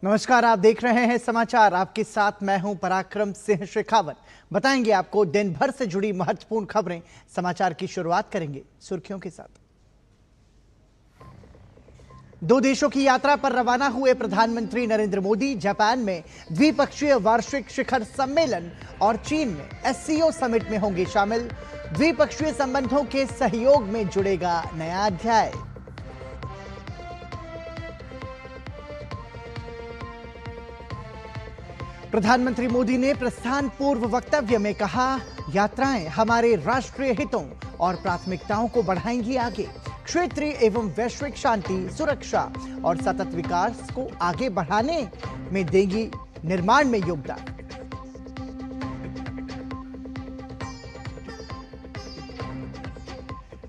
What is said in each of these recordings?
नमस्कार, आप देख रहे हैं समाचार। आपके साथ मैं हूं पराक्रम सिंह शेखावत। बताएंगे आपको दिन भर से जुड़ी महत्वपूर्ण खबरें। समाचार की शुरुआत करेंगे सुर्खियों के साथ। 2 देशों की यात्रा पर रवाना हुए प्रधानमंत्री नरेंद्र मोदी जापान में द्विपक्षीय वार्षिक शिखर सम्मेलन और चीन में एससीओ समिट में होंगे शामिल। द्विपक्षीय संबंधों के सहयोग में जुड़ेगा नया अध्याय। प्रधानमंत्री मोदी ने प्रस्थान पूर्व वक्तव्य में कहा, यात्राएं हमारे राष्ट्रीय हितों और प्राथमिकताओं को बढ़ाएंगी आगे, क्षेत्रीय एवं वैश्विक शांति, सुरक्षा और सतत विकास को आगे बढ़ाने में देंगी निर्माण में योगदान।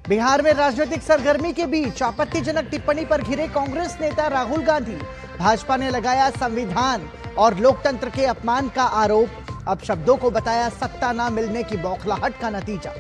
बिहार में राजनीतिक सरगर्मी के बीच आपत्तिजनक टिप्पणी पर घिरे कांग्रेस नेता राहुल गांधी। भाजपा ने लगाया संविधान और लोकतंत्र के अपमान का आरोप। अब शब्दों को बताया सत्ता न मिलने की बौखलाहट का नतीजा।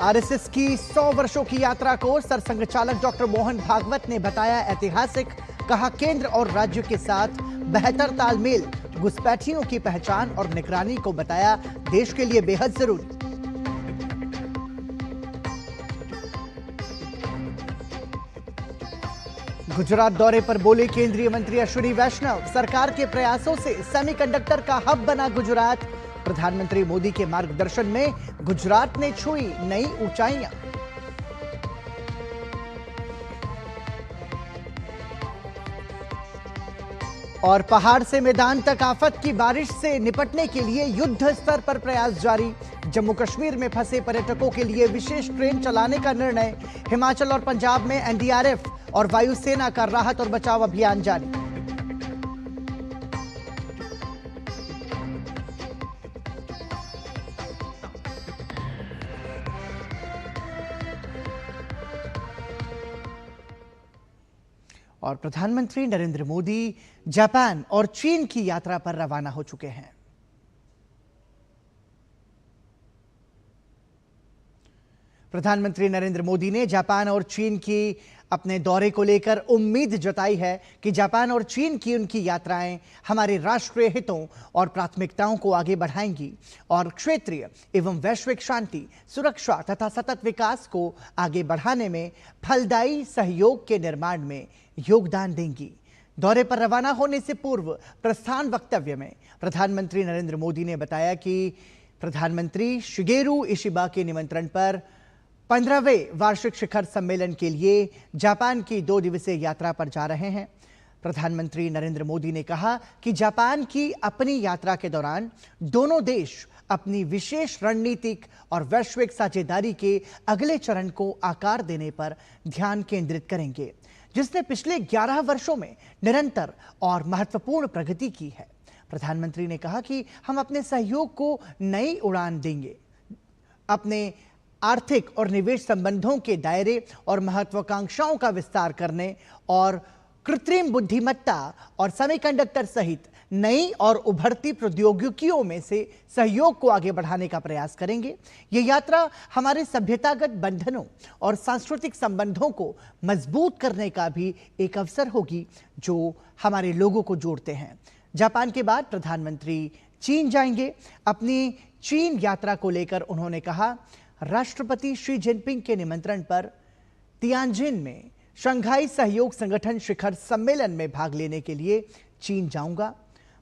आरएसएस की 100 वर्षों की यात्रा को सरसंघ चालक डॉक्टर मोहन भागवत ने बताया ऐतिहासिक। कहा, केंद्र और राज्य के साथ बेहतर तालमेल, घुसपैठियों की पहचान और निगरानी को बताया देश के लिए बेहद जरूरी। गुजरात दौरे पर बोले केंद्रीय मंत्री अश्विनी वैष्णव। सरकार के प्रयासों से सेमीकंडक्टर का हब बना गुजरात। प्रधानमंत्री मोदी के मार्गदर्शन में गुजरात ने छुई नई ऊंचाइयां। और पहाड़ से मैदान तक आफत की बारिश से निपटने के लिए युद्ध स्तर पर प्रयास जारी। जम्मू कश्मीर में फंसे पर्यटकों के लिए विशेष ट्रेन चलाने का निर्णय। हिमाचल और पंजाब में एनडीआरएफ और वायुसेना का राहत और बचाव अभियान जारी। और प्रधानमंत्री नरेंद्र मोदी जापान और चीन की यात्रा पर रवाना हो चुके हैं। प्रधानमंत्री नरेंद्र मोदी ने जापान और चीन की अपने दौरे को लेकर उम्मीद जताई है कि जापान और चीन की उनकी यात्राएं हमारे राष्ट्रीय हितों और प्राथमिकताओं को आगे बढ़ाएंगी और क्षेत्रीय एवं वैश्विक शांति, सुरक्षा तथा सतत विकास को आगे बढ़ाने में फलदायी सहयोग के निर्माण में योगदान देंगी। दौरे पर रवाना होने से पूर्व प्रस्थान वक्तव्य में प्रधानमंत्री नरेंद्र मोदी ने बताया कि प्रधानमंत्री शिगेरू इशिबा के निमंत्रण पर 15वें वार्षिक शिखर सम्मेलन के लिए जापान की 2 दिवसीय यात्रा पर जा रहे हैं। प्रधानमंत्री नरेंद्र मोदी ने कहा कि जापान की अपनी यात्रा के दौरान दोनों देश अपनी विशेष रणनीतिक और वैश्विक साझेदारी के अगले चरण को आकार देने पर ध्यान केंद्रित करेंगे, जिसने पिछले 11 वर्षों में निरंतर और महत्वपूर्ण प्रगति की है। प्रधानमंत्री ने कहा कि हम अपने सहयोग को नई उड़ान देंगे, अपने आर्थिक और निवेश संबंधों के दायरे और महत्वाकांक्षाओं का विस्तार करने और कृत्रिम बुद्धिमत्ता और सेमीकंडक्टर सहित नई और उभरती प्रौद्योगिकियों में से सहयोग को आगे बढ़ाने का प्रयास करेंगे। ये यात्रा हमारे सभ्यतागत बंधनों और सांस्कृतिक संबंधों को मजबूत करने का भी एक अवसर होगी, जो हमारे लोगों को जोड़ते हैं। जापान के बाद प्रधानमंत्री चीन जाएंगे। अपनी चीन यात्रा को लेकर उन्होंने कहा, राष्ट्रपति शी जिनपिंग के निमंत्रण पर तियानजिन में शंघाई सहयोग संगठन शिखर सम्मेलन में भाग लेने के लिए चीन जाऊंगा।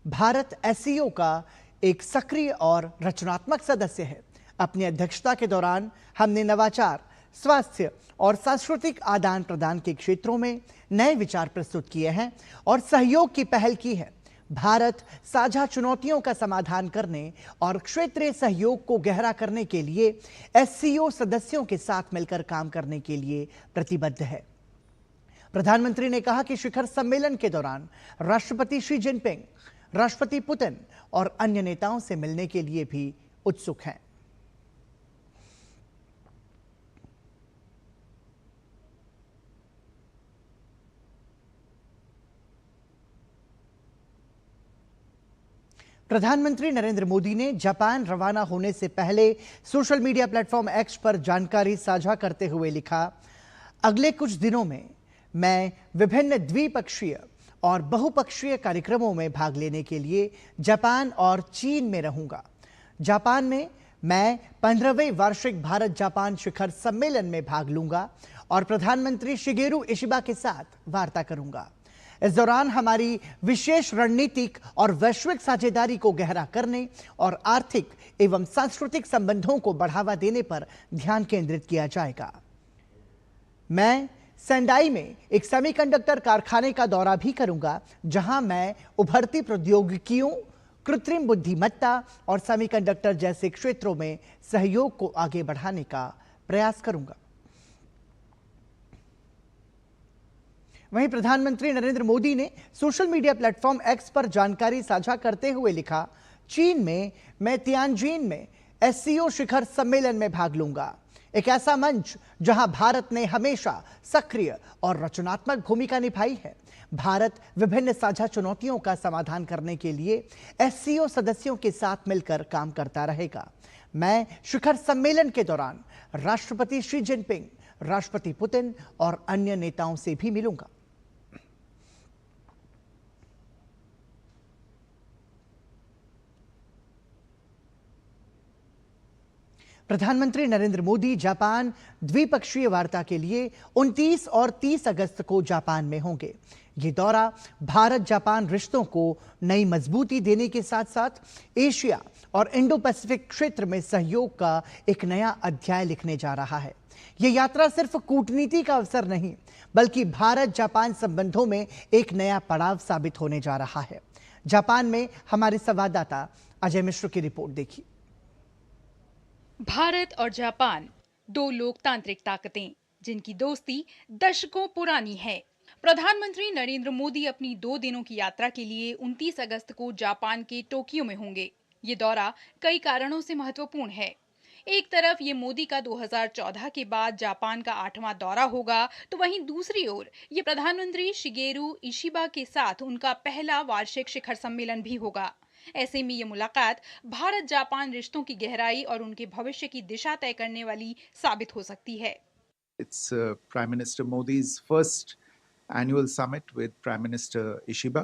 भारत एससीओ का एक सक्रिय और रचनात्मक सदस्य है। अपनी अध्यक्षता के दौरान हमने नवाचार, स्वास्थ्य और सांस्कृतिक आदान प्रदान के क्षेत्रों में नए विचार प्रस्तुत किए हैं और सहयोग की पहल की है। भारत साझा चुनौतियों का समाधान करने और क्षेत्रीय सहयोग को गहरा करने के लिए एससीओ सदस्यों के साथ मिलकर काम करने के लिए प्रतिबद्ध है। प्रधानमंत्री ने कहा कि शिखर सम्मेलन के दौरान राष्ट्रपति शी जिनपिंग, राष्ट्रपति पुतिन और अन्य नेताओं से मिलने के लिए भी उत्सुक हैं। प्रधानमंत्री नरेंद्र मोदी ने जापान रवाना होने से पहले सोशल मीडिया प्लेटफॉर्म एक्स पर जानकारी साझा करते हुए लिखा, अगले कुछ दिनों में मैं विभिन्न द्विपक्षीय और बहुपक्षीय कार्यक्रमों में भाग लेने के लिए जापान और चीन में रहूंगा। जापान में मैं 15वें वार्षिक भारत जापान शिखर सम्मेलन में भाग लूंगा और प्रधानमंत्री शिगेरू इशिबा के साथ वार्ता करूंगा। इस दौरान हमारी विशेष रणनीतिक और वैश्विक साझेदारी को गहरा करने और आर्थिक एवं सांस्कृतिक संबंधों को बढ़ावा देने पर ध्यान केंद्रित किया जाएगा। मैं सेंडाई में एक सेमीकंडक्टर कारखाने का दौरा भी करूंगा, जहां मैं उभरती प्रौद्योगिकियों, कृत्रिम बुद्धिमत्ता और सेमीकंडक्टर जैसे क्षेत्रों में सहयोग को आगे बढ़ाने का प्रयास करूंगा। वहीं प्रधानमंत्री नरेंद्र मोदी ने सोशल मीडिया प्लेटफॉर्म एक्स पर जानकारी साझा करते हुए लिखा, चीन में मैं तियानजिन में एससीओ शिखर सम्मेलन में भाग लूंगा, एक ऐसा मंच जहां भारत ने हमेशा सक्रिय और रचनात्मक भूमिका निभाई है। भारत विभिन्न साझा चुनौतियों का समाधान करने के लिए एससीओ सदस्यों के साथ मिलकर काम करता रहेगा। मैं शिखर सम्मेलन के दौरान राष्ट्रपति शी जिनपिंग, राष्ट्रपति पुतिन और अन्य नेताओं से भी मिलूंगा। प्रधानमंत्री नरेंद्र मोदी जापान द्विपक्षीय वार्ता के लिए 29 और 30 अगस्त को जापान में होंगे। ये दौरा भारत जापान रिश्तों को नई मजबूती देने के साथ साथ एशिया और इंडो पैसिफिक क्षेत्र में सहयोग का एक नया अध्याय लिखने जा रहा है। ये यात्रा सिर्फ कूटनीति का अवसर नहीं, बल्कि भारत जापान संबंधों में एक नया पड़ाव साबित होने जा रहा है। जापान में हमारे संवाददाता अजय मिश्र की रिपोर्ट देखिए। भारत और जापान, दो लोकतांत्रिक ताकतें जिनकी दोस्ती दशकों पुरानी है। प्रधानमंत्री नरेंद्र मोदी अपनी 2 दिनों की यात्रा के लिए 29 अगस्त को जापान के टोक्यो में होंगे। ये दौरा कई कारणों से महत्वपूर्ण है। एक तरफ ये मोदी का 2014 के बाद जापान का 8वां दौरा होगा, तो वहीं दूसरी ओर ये प्रधानमंत्री शिगेरू इशिबा के साथ उनका पहला वार्षिक शिखर सम्मेलन भी होगा। ऐसे में ये मुलाकात भारत जापान रिश्तों की गहराई और उनके भविष्य की दिशा तय करने वाली साबित हो सकती है। It's Prime Minister Modi's first annual summit with Prime Minister Ishiba.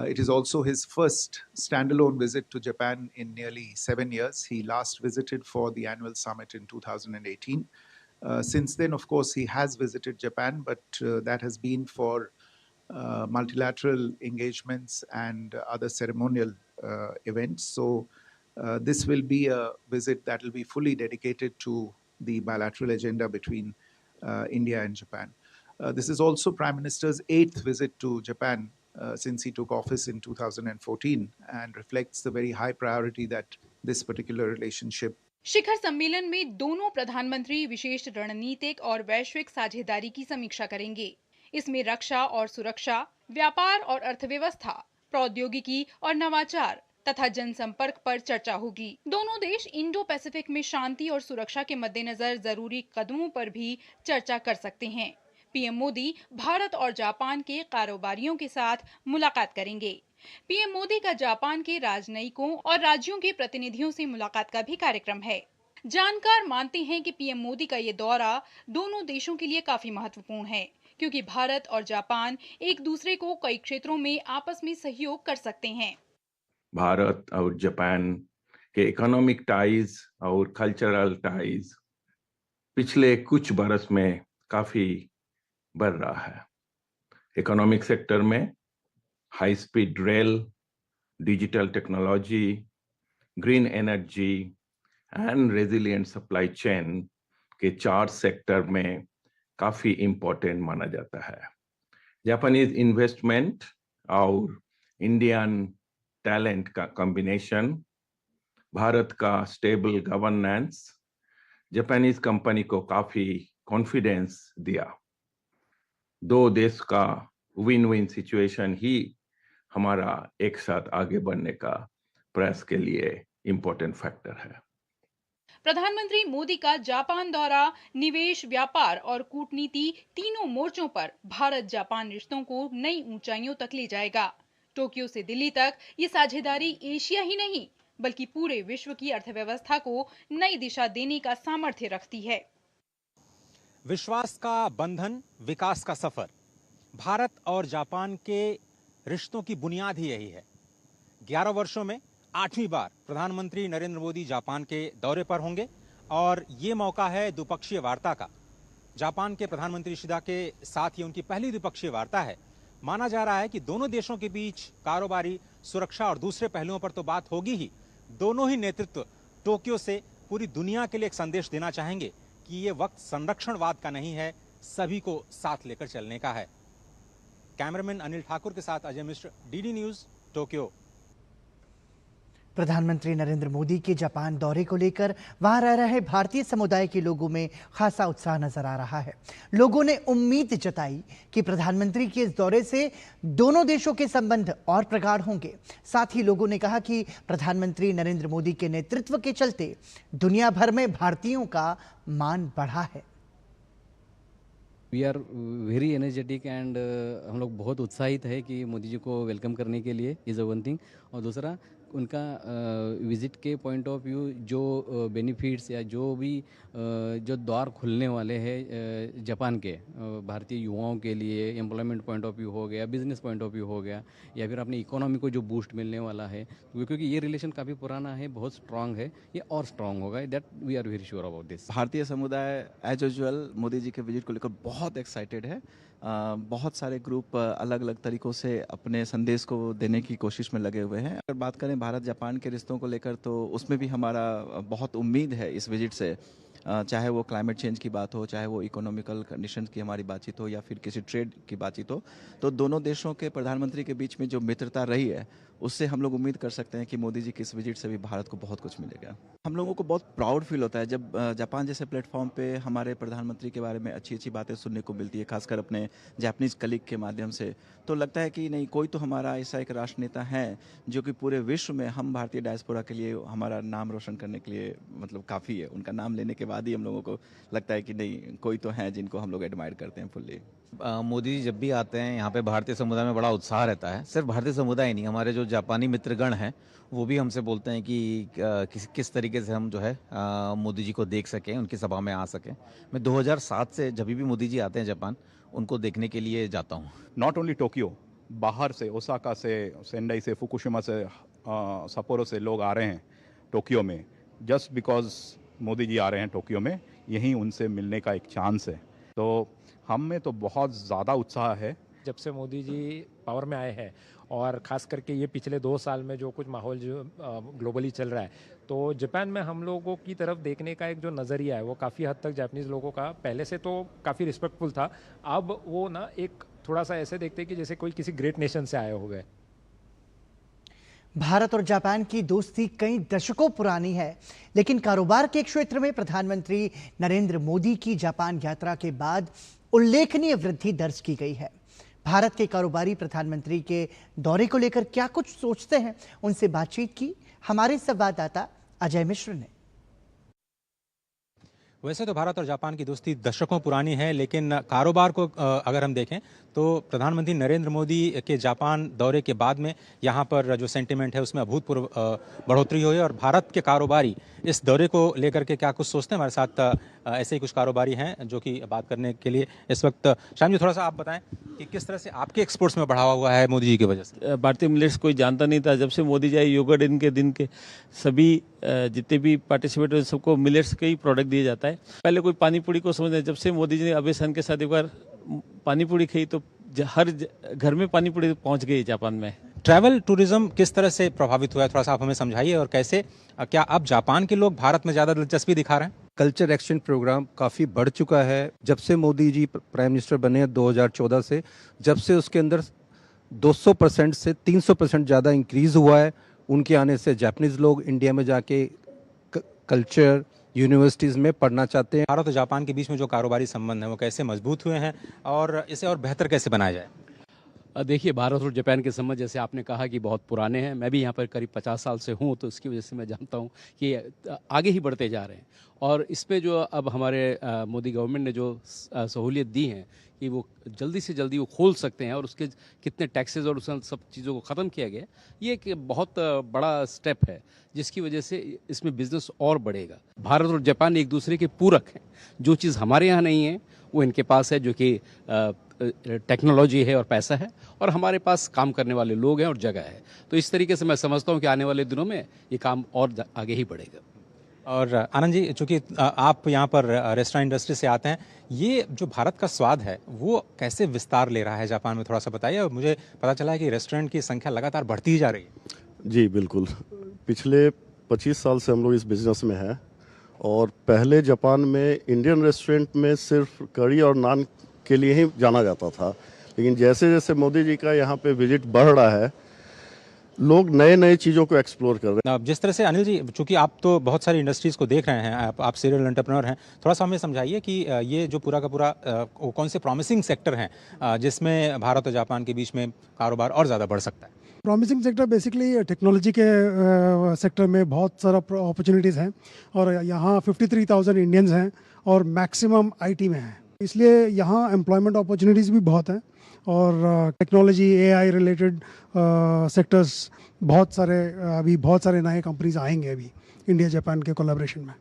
It is also his first standalone visit to Japan in nearly 7 years. He last visited for the annual summit in 2018. Since then, of course, he has visited Japan, but that has been for multilateral engagements and other ceremonial events. So this will be a visit that will be fully dedicated to the bilateral agenda between India and Japan. This is also Prime Minister's 8th visit to Japan since he took office in 2014 and reflects the very high priority that this particular relationship. शिखर सम्मेलन में दोनों प्रधानमंत्री विशेष रणनीतिक और वैश्विक साझेदारी की समीक्षा करेंगे। इसमें रक्षा और सुरक्षा, व्यापार और अर्थव्यवस्था, प्रौद्योगिकी और नवाचार तथा जनसंपर्क पर चर्चा होगी। दोनों देश इंडो पैसिफिक में शांति और सुरक्षा के मद्देनजर जरूरी कदमों पर भी चर्चा कर सकते हैं। पीएम मोदी भारत और जापान के कारोबारियों के साथ मुलाकात करेंगे। पीएम मोदी का जापान के राजनयिकों और राज्यों के प्रतिनिधियों से मुलाकात का भी कार्यक्रम है। जानकार मानते हैं कि पीएम मोदी का ये दौरा दोनों देशों के लिए काफी महत्वपूर्ण है, क्योंकि भारत और जापान एक दूसरे को कई क्षेत्रों में आपस में सहयोग कर सकते हैं। भारत और जापान के इकोनॉमिक टाइज और कल्चरल टाइज पिछले कुछ बरस में काफी बढ़ रहा है। इकोनॉमिक सेक्टर में high speed rail, digital technology, green energy and resilient supply chain के 4 सेक्टर में काफी इम्पोर्टेंट माना जाता है। जापानीज इन्वेस्टमेंट और इंडियन टैलेंट का कॉम्बिनेशन, भारत का स्टेबल गवर्नेंस जापानीज कंपनी को काफी कॉन्फिडेंस दिया। 2 देश का विन विन सिचुएशन ही हमारा एक साथ आगे बढ़ने का प्रयास के लिए इम्पोर्टेंट फैक्टर है। प्रधानमंत्री मोदी का जापान दौरा निवेश, व्यापार और कूटनीति तीनों मोर्चों पर भारत जापान रिश्तों को नई ऊंचाइयों तक ले जाएगा। टोक्यो से दिल्ली तक ये साझेदारी एशिया ही नहीं, बल्कि पूरे विश्व की अर्थव्यवस्था को नई दिशा देने का सामर्थ्य रखती है। विश्वास का बंधन, विकास का सफर। भारत और जापान के रिश्तों की बुनियाद ही यही है। 11 वर्षों में 8वीं बार प्रधानमंत्री नरेंद्र मोदी जापान के दौरे पर होंगे और ये मौका है द्विपक्षीय वार्ता का। जापान के प्रधानमंत्री शिदा के साथ ये उनकी पहली द्विपक्षीय वार्ता है। माना जा रहा है कि दोनों देशों के बीच कारोबारी, सुरक्षा और दूसरे पहलुओं पर तो बात होगी ही। दोनों ही नेतृत्व टोक्यो से पूरी दुनिया के लिए एक संदेश देना चाहेंगे कि ये वक्त संरक्षणवाद का नहीं है, सभी को साथ लेकर चलने का है। कैमरामैन अनिल ठाकुर के साथ Ajay Mishra, DD news, Tokyo. प्रधानमंत्री नरेंद्र मोदी के जापान दौरे को लेकर वहां रह रहे भारतीय समुदाय के लोगों में खासा उत्साह नजर आ रहा है। लोगों ने उम्मीद जताई कि प्रधानमंत्री के इस दौरे से दोनों देशों के संबंध और प्रगाढ़ होंगे। साथ ही लोगों ने कहा कि प्रधानमंत्री नरेंद्र मोदी के नेतृत्व के चलते दुनिया भर में भारतीयों का मान बढ़ा है। We are very energetic and हम लोग बहुत उत्साहित है कि मोदी जी को वेलकम करने के लिए, इज़ अ वन थिंग। और दूसरा, उनका विज़िट के पॉइंट ऑफ व्यू जो बेनिफिट्स या जो भी जो द्वार खुलने वाले हैं जापान के भारतीय युवाओं के लिए, एम्प्लॉयमेंट पॉइंट ऑफ व्यू हो गया, बिजनेस पॉइंट ऑफ व्यू हो गया, या फिर अपनी इकोनॉमी को जो बूस्ट मिलने वाला है, क्योंकि ये रिलेशन काफ़ी पुराना है, बहुत स्ट्रांग है, ये और स्ट्रांग होगा। That we are very sure about this. भारतीय समुदाय एज यूजुअल मोदी जी के विजिट को लेकर बहुत एक्साइटेड है। बहुत सारे ग्रुप अलग अलग तरीकों से अपने संदेश को देने की कोशिश में लगे हुए हैं। अगर बात करें भारत जापान के रिश्तों को लेकर, तो उसमें भी हमारा बहुत उम्मीद है इस विजिट से। चाहे वो क्लाइमेट चेंज की बात हो, चाहे वो इकोनॉमिकल कंडीशंस की हमारी बातचीत हो, या फिर किसी ट्रेड की बातचीत हो, तो दोनों देशों के प्रधानमंत्री के बीच में जो मित्रता रही है, उससे हम लोग उम्मीद कर सकते हैं कि मोदी जी की इस विजिट से भी भारत को बहुत कुछ मिलेगा। हम लोगों को बहुत प्राउड फील होता है जब जापान जैसे प्लेटफॉर्म पे हमारे प्रधानमंत्री के बारे में अच्छी अच्छी बातें सुनने को मिलती है, खासकर अपने जापानीज कलीग के माध्यम से। तो लगता है कि नहीं, कोई तो हमारा ऐसा एक राष्ट्र नेता है जो कि पूरे विश्व में हम भारतीय डायस्पोरा के लिए हमारा नाम रोशन करने के लिए मतलब काफ़ी है। उनका नाम लेने के बाद ही हम लोगों को लगता है कि नहीं, कोई तो है जिनको हम लोग एडमायर करते हैं फुल्ली। मोदी जी जब भी आते हैं यहाँ पे भारतीय समुदाय में बड़ा उत्साह रहता है। सिर्फ भारतीय समुदाय ही नहीं, हमारे जो जापानी मित्रगण हैं वो भी हमसे बोलते हैं कि किस तरीके से हम जो है मोदी जी को देख सकें, उनकी सभा में आ सकें। मैं 2007 से जब भी मोदी जी आते हैं जापान, उनको देखने के लिए जाता हूँ। नॉट ओनली टोक्यो, बाहर से, ओसाका से, सेंडाई से, फुकुशिमा से, सपोरो से लोग आ रहे हैं टोक्यो में, जस्ट बिकॉज मोदी जी आ रहे हैं टोक्यो में। यहीं उनसे मिलने का एक चांस है। तो हम में तो बहुत ज़्यादा उत्साह है। जब से मोदी जी पावर में आए हैं, और ख़ास करके ये पिछले 2 साल में जो कुछ माहौल जो ग्लोबली चल रहा है, तो जापान में हम लोगों की तरफ देखने का एक जो नज़रिया है वो काफ़ी हद तक जापानीज़ लोगों का पहले से तो काफ़ी रिस्पेक्टफुल था। अब वो ना एक थोड़ा सा ऐसे देखते हैं कि जैसे कोई किसी ग्रेट नेशन से आए हो गए। भारत और जापान की दोस्ती कई दशकों पुरानी है, लेकिन कारोबार के क्षेत्र में प्रधानमंत्री नरेंद्र मोदी की जापान यात्रा के बाद उल्लेखनीय वृद्धि दर्ज की गई है। भारत के कारोबारी प्रधानमंत्री के दौरे को लेकर क्या कुछ सोचते हैं, उनसे बातचीत की हमारे संवाददाता अजय मिश्र ने। वैसे तो भारत और जापान की दोस्ती दशकों पुरानी है, लेकिन कारोबार को अगर हम देखें तो प्रधानमंत्री नरेंद्र मोदी के जापान दौरे के बाद में यहाँ पर जो सेंटिमेंट है उसमें अभूतपूर्व बढ़ोतरी हुई है। और भारत के कारोबारी इस दौरे को लेकर के क्या कुछ सोचते हैं, हमारे साथ ऐसे ही कुछ कारोबारी हैं जो कि बात करने के लिए इस वक्त। श्याम जी, थोड़ा सा आप बताएं कि किस तरह से आपके एक्सपोर्ट्स में बढ़ावा हुआ है मोदी जी की वजह से। भारतीय मिलेट्स कोई जानता नहीं था। जब से मोदी जी आए, योगा दिन के सभी जितने भी पार्टिसिपेट हुए सबको मिलेट्स के ही प्रोडक्ट दिया जाता है। पहले कोई पानी पूरी को समझते, जब से मोदी जी ने अभय सन के साथ एक बार पानी पूरी खाई तो हर घर में पानी पूरी पहुंच गई जापान में। ट्रैवल टूरिज्म किस तरह से प्रभावित हुआ है, थोड़ा सा आप हमें समझाइए। और कैसे, क्या अब जापान के लोग भारत में ज़्यादा दिलचस्पी दिखा रहे हैं? कल्चर एक्सचेंज प्रोग्राम काफ़ी बढ़ चुका है जब से मोदी जी प्राइम मिनिस्टर बने 2014 से। जब से उसके अंदर 200% से 300% ज़्यादा इंक्रीज़ हुआ है। उनके आने से जापानीज़ लोग इंडिया में जाके कल्चर यूनिवर्सिटीज़ में पढ़ना चाहते हैं। भारत और जापान के बीच में जो कारोबारी संबंध हैं वो कैसे मजबूत हुए हैं और इसे और बेहतर कैसे बनाया जाए? देखिए, भारत और जापान के संबंध जैसे आपने कहा कि बहुत पुराने हैं। मैं भी यहाँ पर करीब 50 साल से हूँ, तो इसकी वजह से मैं जानता हूँ कि आगे ही बढ़ते जा रहे हैं। और इस पे जो अब हमारे मोदी गवर्नमेंट ने जो सहूलियत दी है कि वो जल्दी से जल्दी वो खोल सकते हैं और उसके कितने टैक्सेस और उस सब चीज़ों को ख़त्म किया गया, ये एक बहुत बड़ा स्टेप है जिसकी वजह से इसमें बिजनेस और बढ़ेगा। भारत और जापान एक दूसरे के पूरक हैं। जो चीज़ हमारे यहाँ नहीं है वो इनके पास है, जो कि टेक्नोलॉजी है और पैसा है, और हमारे पास काम करने वाले लोग हैं और जगह है। तो इस तरीके से मैं समझता हूँ कि आने वाले दिनों में ये काम और आगे ही बढ़ेगा। और आनंद जी, चूंकि आप यहाँ पर रेस्टोरेंट इंडस्ट्री से आते हैं, ये जो भारत का स्वाद है वो कैसे विस्तार ले रहा है जापान में, थोड़ा सा बताइए। और मुझे पता चला है कि रेस्टोरेंट की संख्या लगातार बढ़ती ही जा रही है। जी बिल्कुल, पिछले 25 साल से हम लोग इस बिज़नेस में हैं, और पहले जापान में इंडियन रेस्टोरेंट में सिर्फ करी और नान के लिए ही जाना जाता था, लेकिन जैसे जैसे मोदी जी का यहाँ पे विजिट बढ़ रहा है, लोग नए नए चीज़ों को एक्सप्लोर कर रहे हैं। जिस तरह से अनिल जी, चूंकि आप तो बहुत सारी इंडस्ट्रीज़ को देख रहे हैं, आप सीरियल एंटरप्रेन्योर हैं, थोड़ा सा हमें समझाइए कि ये जो पूरा का पूरा कौन से प्रॉमिसिंग सेक्टर हैं जिसमें भारत और जापान के बीच में कारोबार और ज़्यादा बढ़ सकता है। प्रॉमिसिंग सेक्टर बेसिकली टेक्नोलॉजी के सेक्टर में बहुत सारा अपॉर्चुनिटीज़ हैं, और यहाँ 53,000 इंडियंस हैं और मैक्सिमम आईटी में हैं, इसलिए यहाँ एम्प्लॉयमेंट अपॉर्चुनिटीज़ भी बहुत हैं। और टेक्नोलॉजी, एआई रिलेटेड सेक्टर्स बहुत सारे नए कंपनीज आएंगे अभी इंडिया जापान के कोलैबोरेशन में।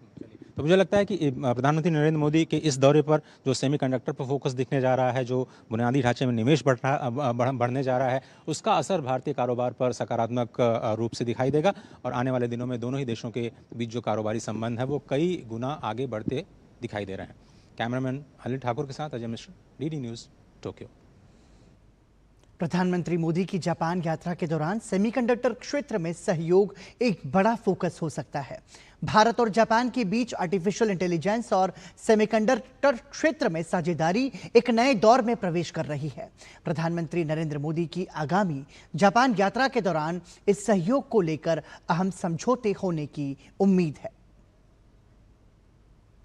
तो मुझे लगता है कि प्रधानमंत्री नरेंद्र मोदी के इस दौरे पर जो सेमीकंडक्टर पर फोकस दिखने जा रहा है, जो बुनियादी ढांचे में निवेश बढ़ने जा रहा है, उसका असर भारतीय कारोबार पर सकारात्मक रूप से दिखाई देगा, और आने वाले दिनों में दोनों ही देशों के बीच जो कारोबारी संबंध है वो कई गुना आगे बढ़ते दिखाई दे रहे हैं। कैमरामैन अनिल ठाकुर के साथ Ajay Mishra, DD news, Tokyo. प्रधानमंत्री मोदी की जापान यात्रा के दौरान सेमीकंडक्टर क्षेत्र में सहयोग एक बड़ा फोकस हो सकता है। भारत और जापान के बीच आर्टिफिशियल इंटेलिजेंस और सेमीकंडक्टर क्षेत्र में साझेदारी एक नए दौर में प्रवेश कर रही है। प्रधानमंत्री नरेंद्र मोदी की आगामी जापान यात्रा के दौरान इस सहयोग को लेकर अहम समझौते होने की उम्मीद है।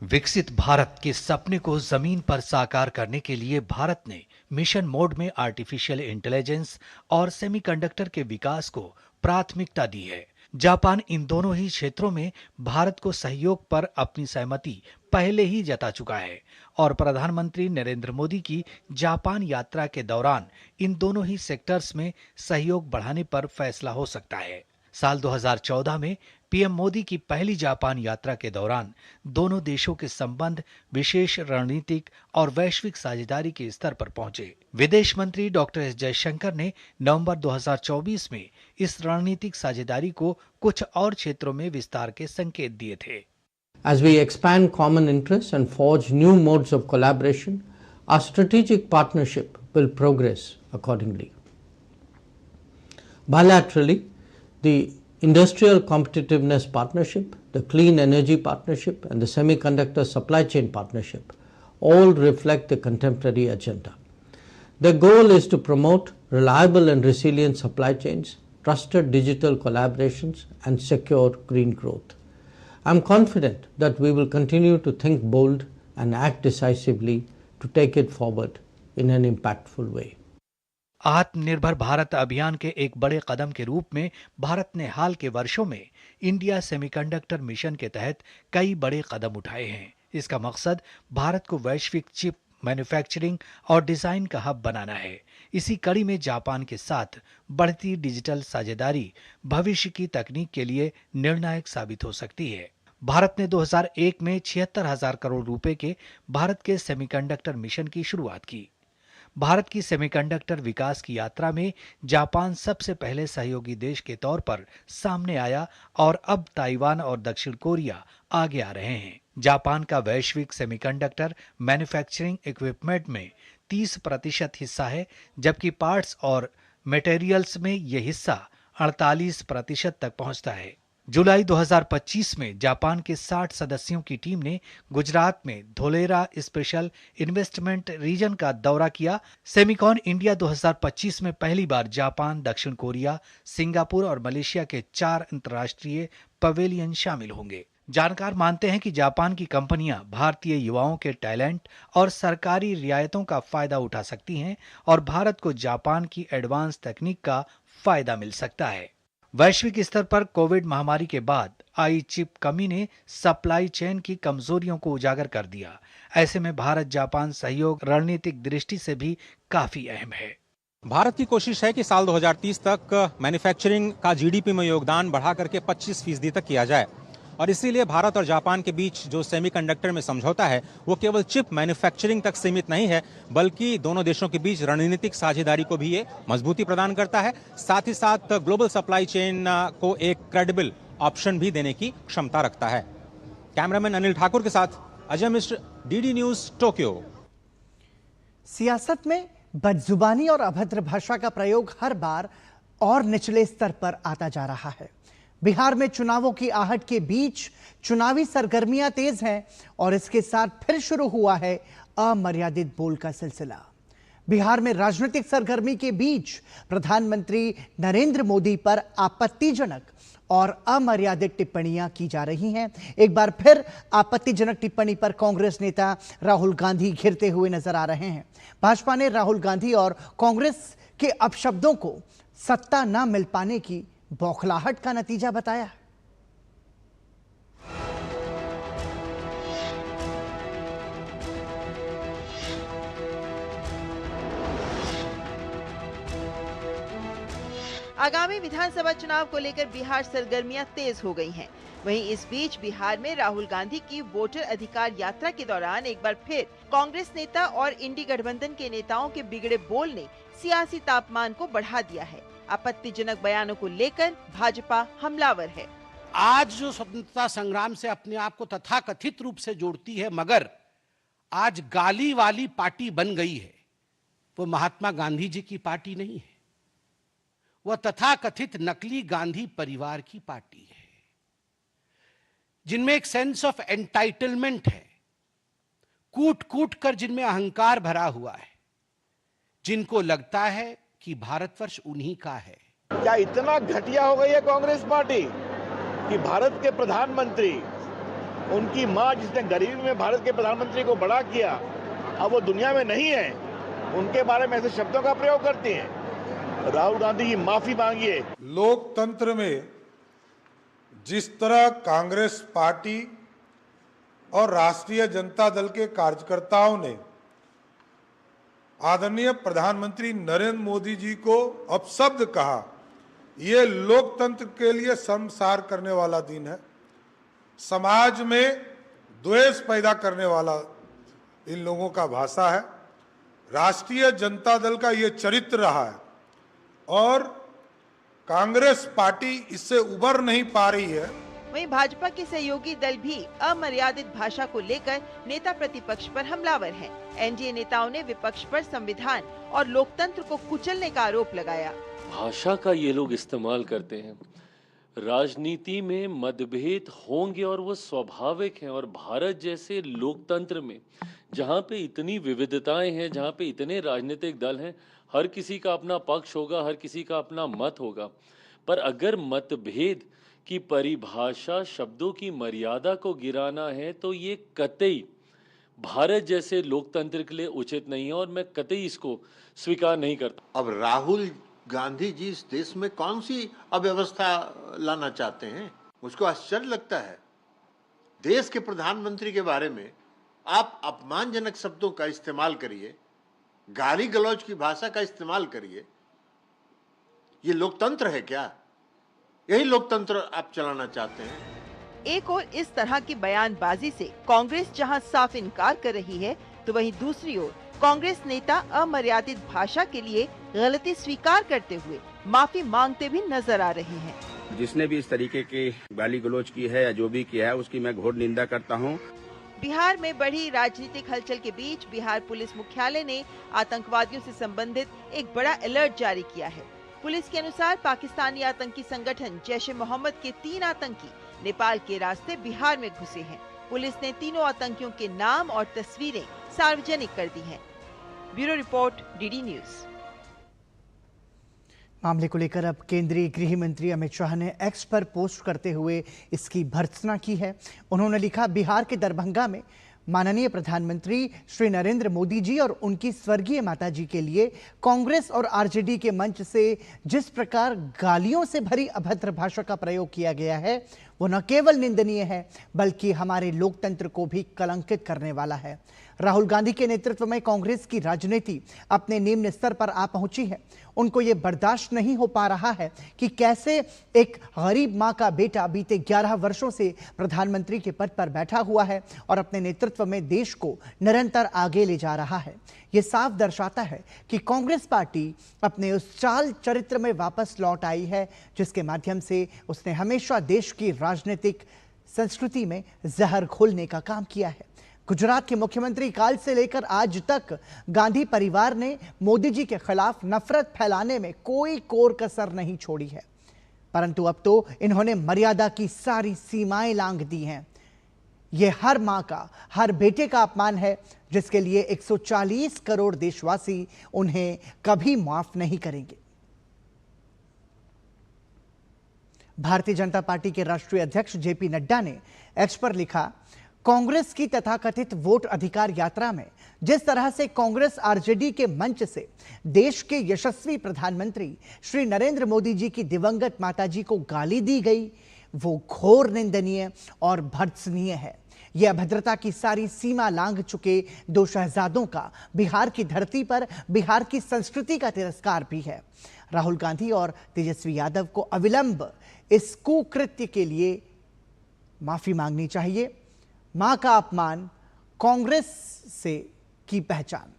विकसित भारत के सपने को जमीन पर साकार करने के लिए भारत ने मिशन मोड में आर्टिफिशियल इंटेलिजेंस और सेमीकंडक्टर के विकास को प्राथमिकता दी है। जापान इन दोनों ही क्षेत्रों में भारत को सहयोग पर अपनी सहमति पहले ही जता चुका है, और प्रधानमंत्री नरेंद्र मोदी की जापान यात्रा के दौरान इन दोनों ही सेक्टर्स में सहयोग बढ़ाने पर फैसला हो सकता है। साल 2014 में पीएम मोदी की पहली जापान यात्रा के दौरान दोनों देशों के संबंध विशेष रणनीतिक और वैश्विक साझेदारी के स्तर पर पहुंचे। विदेश मंत्री डॉक्टर एस जयशंकर ने नवंबर 2024 में इस रणनीतिक साझेदारी को कुछ और क्षेत्रों में विस्तार के संकेत दिए थे। As we expand common interests and forge new modes of collaboration, our strategic partnership will progress accordingly. Bilaterally, the Industrial Competitiveness Partnership, the Clean Energy Partnership and the Semiconductor Supply Chain Partnership all reflect the contemporary agenda. The goal is to promote reliable and resilient supply chains, trusted digital collaborations and secure green growth. I am confident that we will continue to think bold and act decisively to take it forward in an impactful way. आत्मनिर्भर भारत अभियान के एक बड़े कदम के रूप में भारत ने हाल के वर्षों में इंडिया सेमीकंडक्टर मिशन के तहत कई बड़े कदम उठाए हैं। इसका मकसद भारत को वैश्विक चिप मैन्युफैक्चरिंग और डिजाइन का हब बनाना है। इसी कड़ी में जापान के साथ बढ़ती डिजिटल साझेदारी भविष्य की तकनीक के लिए निर्णायक साबित हो सकती है। भारत ने 2001 में 76,000 करोड़ रुपए के भारत के सेमीकंडक्टर मिशन की शुरुआत की। भारत की सेमीकंडक्टर विकास की यात्रा में जापान सबसे पहले सहयोगी देश के तौर पर सामने आया, और अब ताइवान और दक्षिण कोरिया आगे आ रहे हैं। जापान का वैश्विक सेमीकंडक्टर मैन्युफैक्चरिंग इक्विपमेंट में 30% हिस्सा है, जबकि पार्ट्स और मटेरियल्स में यह हिस्सा 48% तक पहुंचता है। जुलाई 2025 में जापान के 60 सदस्यों की टीम ने गुजरात में धोलेरा स्पेशल इन्वेस्टमेंट रीजन का दौरा किया। सेमिकॉन इंडिया 2025 में पहली बार जापान, दक्षिण कोरिया, सिंगापुर और मलेशिया के 4 अंतर्राष्ट्रीय पवेलियन शामिल होंगे। जानकार मानते हैं कि जापान की कंपनियां भारतीय युवाओं के टैलेंट और सरकारी रियायतों का फायदा उठा सकती हैं, और भारत को जापान की एडवांस तकनीक का फायदा मिल सकता है। वैश्विक स्तर पर कोविड महामारी के बाद आई चिप कमी ने सप्लाई चेन की कमजोरियों को उजागर कर दिया। ऐसे में भारत जापान सहयोग रणनीतिक दृष्टि से भी काफी अहम है। भारत की कोशिश है कि साल 2030 तक मैन्युफैक्चरिंग का जीडीपी में योगदान बढ़ा करके 25% तक किया जाए। और इसीलिए भारत और जापान के बीच जो सेमीकंडक्टर में समझौता है वो केवल चिप मैन्युफैक्चरिंग तक सीमित नहीं है, बल्कि दोनों देशों के बीच रणनीतिक साझेदारी को भी ये मजबूती प्रदान करता है। साथ ही साथ ग्लोबल सप्लाई चेन को एक क्रेडिबल ऑप्शन भी देने की क्षमता रखता है। कैमरामैन अनिल ठाकुर के साथ Ajay Mishra, DD news, Tokyo. सियासत में बदजुबानी और अभद्र भाषा का प्रयोग हर बार और निचले स्तर पर आता जा रहा है। बिहार में चुनावों की आहट के बीच चुनावी सरगर्मियां तेज हैं और इसके साथ फिर शुरू हुआ है अमर्यादित बोल का सिलसिला। बिहार में राजनीतिक सरगर्मी के बीच प्रधानमंत्री नरेंद्र मोदी पर आपत्तिजनक और अमर्यादित टिप्पणियां की जा रही हैं। एक बार फिर आपत्तिजनक टिप्पणी पर कांग्रेस नेता राहुल गांधी घिरते हुए नजर आ रहे हैं। भाजपा ने राहुल गांधी और कांग्रेस के अपशब्दों को सत्ता न मिल पाने की बौखलाहट का नतीजा बताया। आगामी विधानसभा चुनाव को लेकर बिहार सरगर्मियां तेज हो गई हैं। वहीं इस बीच बिहार में राहुल गांधी की वोटर अधिकार यात्रा के दौरान एक बार फिर कांग्रेस नेता और इंडी गठबंधन के नेताओं के बिगड़े बोल ने सियासी तापमान को बढ़ा दिया है। आपत्तिजनक बयानों को लेकर भाजपा हमलावर है। आज जो स्वतंत्रता संग्राम से अपने आप को तथाकथित रूप से जोड़ती है, मगर आज गाली वाली पार्टी बन गई है, वो महात्मा गांधी जी की पार्टी नहीं है, वह तथाकथित नकली गांधी परिवार की पार्टी है, जिनमें एक सेंस ऑफ एंटाइटलमेंट है, कूट कूट कर जिनमें अहंकार भरा हुआ है, जिनको लगता है कि भारतवर्ष उन्हीं का है। क्या इतना घटिया हो गई है कांग्रेस पार्टी कि भारत के प्रधानमंत्री, उनकी मां जिसने गरीबी में भारत के प्रधानमंत्री को बड़ा किया, अब वो दुनिया में नहीं है, उनके बारे में ऐसे शब्दों का प्रयोग करती हैं। राहुल गांधी की माफी मांगिए। लोकतंत्र में जिस तरह कांग्रेस पार्टी और राष्ट्रीय जनता दल के कार्यकर्ताओं ने आदरणीय प्रधानमंत्री नरेंद्र मोदी जी को अपशब्द कहा, ये लोकतंत्र के लिए शर्मसार करने वाला दिन है। समाज में द्वेष पैदा करने वाला इन लोगों का भाषा है। राष्ट्रीय जनता दल का ये चरित्र रहा है और कांग्रेस पार्टी इससे उबर नहीं पा रही है। वहीं भाजपा के सहयोगी दल भी अमर्यादित भाषा को लेकर नेता प्रतिपक्ष पर हमलावर हैं। एनडीए नेताओं ने विपक्ष पर संविधान और लोकतंत्र को कुचलने का आरोप लगाया। भाषा का ये लोग इस्तेमाल करते हैं। राजनीति में मतभेद होंगे और वो स्वाभाविक हैं, और भारत जैसे लोकतंत्र में जहाँ पे इतनी विविधताएं हैं, जहाँ पे इतने राजनीतिक दल हैं, हर किसी का अपना पक्ष होगा, हर किसी का अपना मत होगा, पर अगर मतभेद की परिभाषा शब्दों की मर्यादा को गिराना है तो ये कतई भारत जैसे लोकतंत्र के लिए उचित नहीं है, और मैं कतई इसको स्वीकार नहीं करता। अब राहुल गांधी जी इस देश में कौन सी अव्यवस्था लाना चाहते हैं? मुझको आश्चर्य लगता है। देश के प्रधानमंत्री के बारे में आप अपमानजनक शब्दों का इस्तेमाल करिए, गाली गलौज की भाषा का इस्तेमाल करिए। ये लोकतंत्र है क्या? यही लोकतंत्र आप चलाना चाहते हैं? एक और इस तरह की बयानबाजी से कांग्रेस जहां साफ इनकार कर रही है, तो वहीं दूसरी ओर कांग्रेस नेता अमर्यादित भाषा के लिए गलती स्वीकार करते हुए माफी मांगते भी नजर आ रहे हैं। जिसने भी इस तरीके की गाली गलौज की है या जो भी किया है, उसकी मैं घोर निंदा करता हूं। बिहार में बढ़ी राजनीतिक हलचल के बीच बिहार पुलिस मुख्यालय ने आतंकवादियों से संबंधित एक बड़ा अलर्ट जारी किया है। पुलिस के अनुसार पाकिस्तानी आतंकी संगठन जैश ए मोहम्मद के 3 आतंकी नेपाल के रास्ते बिहार में घुसे हैं। पुलिस ने तीनों आतंकियों के नाम और तस्वीरें सार्वजनिक कर दी हैं। Bureau report, DD news. मामले को लेकर अब केंद्रीय गृह मंत्री अमित शाह ने एक्स पर पोस्ट करते हुए इसकी भर्त्सना की है। उन्होंने लिखा, बिहार के दरभंगा में माननीय प्रधानमंत्री श्री नरेंद्र मोदी जी और उनकी स्वर्गीय माता जी के लिए कांग्रेस और आरजेडी के मंच से जिस प्रकार गालियों से भरी अभद्र भाषा का प्रयोग किया गया है, वो न केवल निंदनीय है बल्कि हमारे लोकतंत्र को भी कलंकित करने वाला है। राहुल गांधी के नेतृत्व में कांग्रेस की राजनीति अपने निम्न स्तर पर आ पहुंची है। उनको ये बर्दाश्त नहीं हो पा रहा है कि कैसे एक गरीब मां का बेटा बीते 11 वर्षों से प्रधानमंत्री के पद पर बैठा हुआ है और अपने नेतृत्व में देश को निरंतर आगे ले जा रहा है। ये साफ दर्शाता है कि कांग्रेस पार्टी अपने उस चाल चरित्र में वापस लौट आई है जिसके माध्यम से उसने हमेशा देश की राजनीतिक संस्कृति में जहर घोलने का काम किया है। गुजरात के मुख्यमंत्री काल से लेकर आज तक गांधी परिवार ने मोदी जी के खिलाफ नफरत फैलाने में कोई कोर कसर नहीं छोड़ी है, परंतु अब तो इन्होंने मर्यादा की सारी सीमाएं लांघ दी हैं। यह हर मां का, हर बेटे का अपमान है जिसके लिए 140 करोड़ देशवासी उन्हें कभी माफ नहीं करेंगे। भारतीय जनता पार्टी के राष्ट्रीय अध्यक्ष जेपी नड्डा ने एक्स पर लिखा, कांग्रेस की तथाकथित वोट अधिकार यात्रा में जिस तरह से कांग्रेस आरजेडी के मंच से देश के यशस्वी प्रधानमंत्री श्री नरेंद्र मोदी जी की दिवंगत माताजी को गाली दी गई, वो घोर निंदनीय और भर्त्सनीय है। यह अभद्रता की सारी सीमा लांघ चुके दो शहजादों का बिहार की धरती पर बिहार की संस्कृति का तिरस्कार भी है। राहुल गांधी और तेजस्वी यादव को अविलंब इस कुकृत्य के लिए माफी मांगनी चाहिए। मां का अपमान कांग्रेस से की पहचान।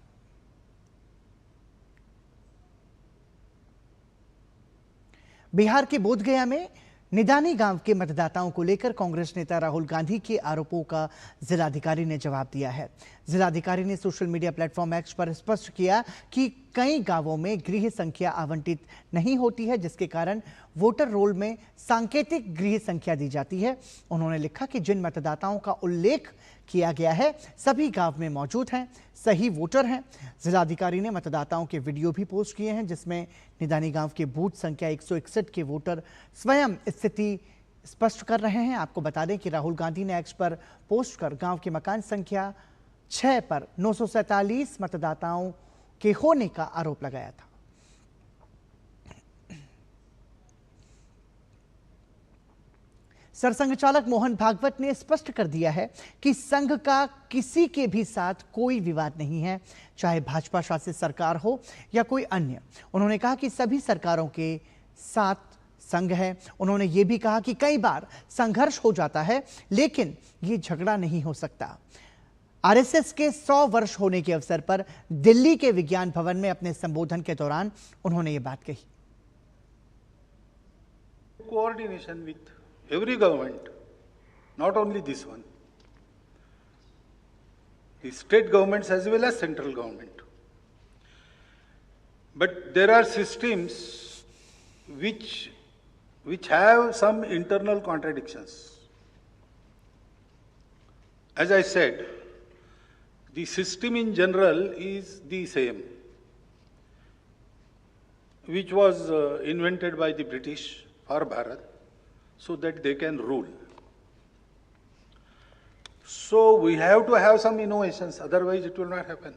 बिहार के बोधगया में निदानी गांव के मतदाताओं को लेकर कांग्रेस नेता राहुल गांधी के आरोपों का जिलाधिकारी ने जवाब दिया है। जिलाधिकारी ने सोशल मीडिया प्लेटफॉर्म एक्स पर स्पष्ट किया कि कई गांवों में गृह संख्या आवंटित नहीं होती है, जिसके कारण वोटर रोल में सांकेतिक गृह संख्या दी जाती है। उन्होंने लिखा कि जिन मतदाताओं का उल्लेख किया गया है सभी गांव में मौजूद हैं, सही वोटर हैं। जिलाधिकारी ने मतदाताओं के वीडियो भी पोस्ट किए हैं जिसमें निदानी गांव के बूथ संख्या 161 के वोटर स्वयं स्थिति स्पष्ट कर रहे हैं। आपको बता दें कि राहुल गांधी ने एक्स पर पोस्ट कर गांव के मकान संख्या 6 पर 947 मतदाताओं के होने का आरोप लगाया था। सरसंघ चालक मोहन भागवत ने स्पष्ट कर दिया है कि संघ का किसी के भी साथ कोई विवाद नहीं है, चाहे भाजपा शासित सरकार हो या कोई अन्य। उन्होंने कहा कि सभी सरकारों के साथ संघ है। उन्होंने ये भी कहा कि कई बार संघर्ष हो जाता है लेकिन ये झगड़ा नहीं हो सकता। आरएसएस के 100 वर्ष होने के अवसर पर दिल्ली के विज्ञान भवन में अपने संबोधन के दौरान उन्होंने ये बात कही। Coordination with every government, not only this one, the state governments as well as central government. But there are systems which have some internal contradictions. As I said, the system in general is the same, which was invented by the British for Bharat, so that they can rule. So we have to have some innovations, otherwise it will not happen.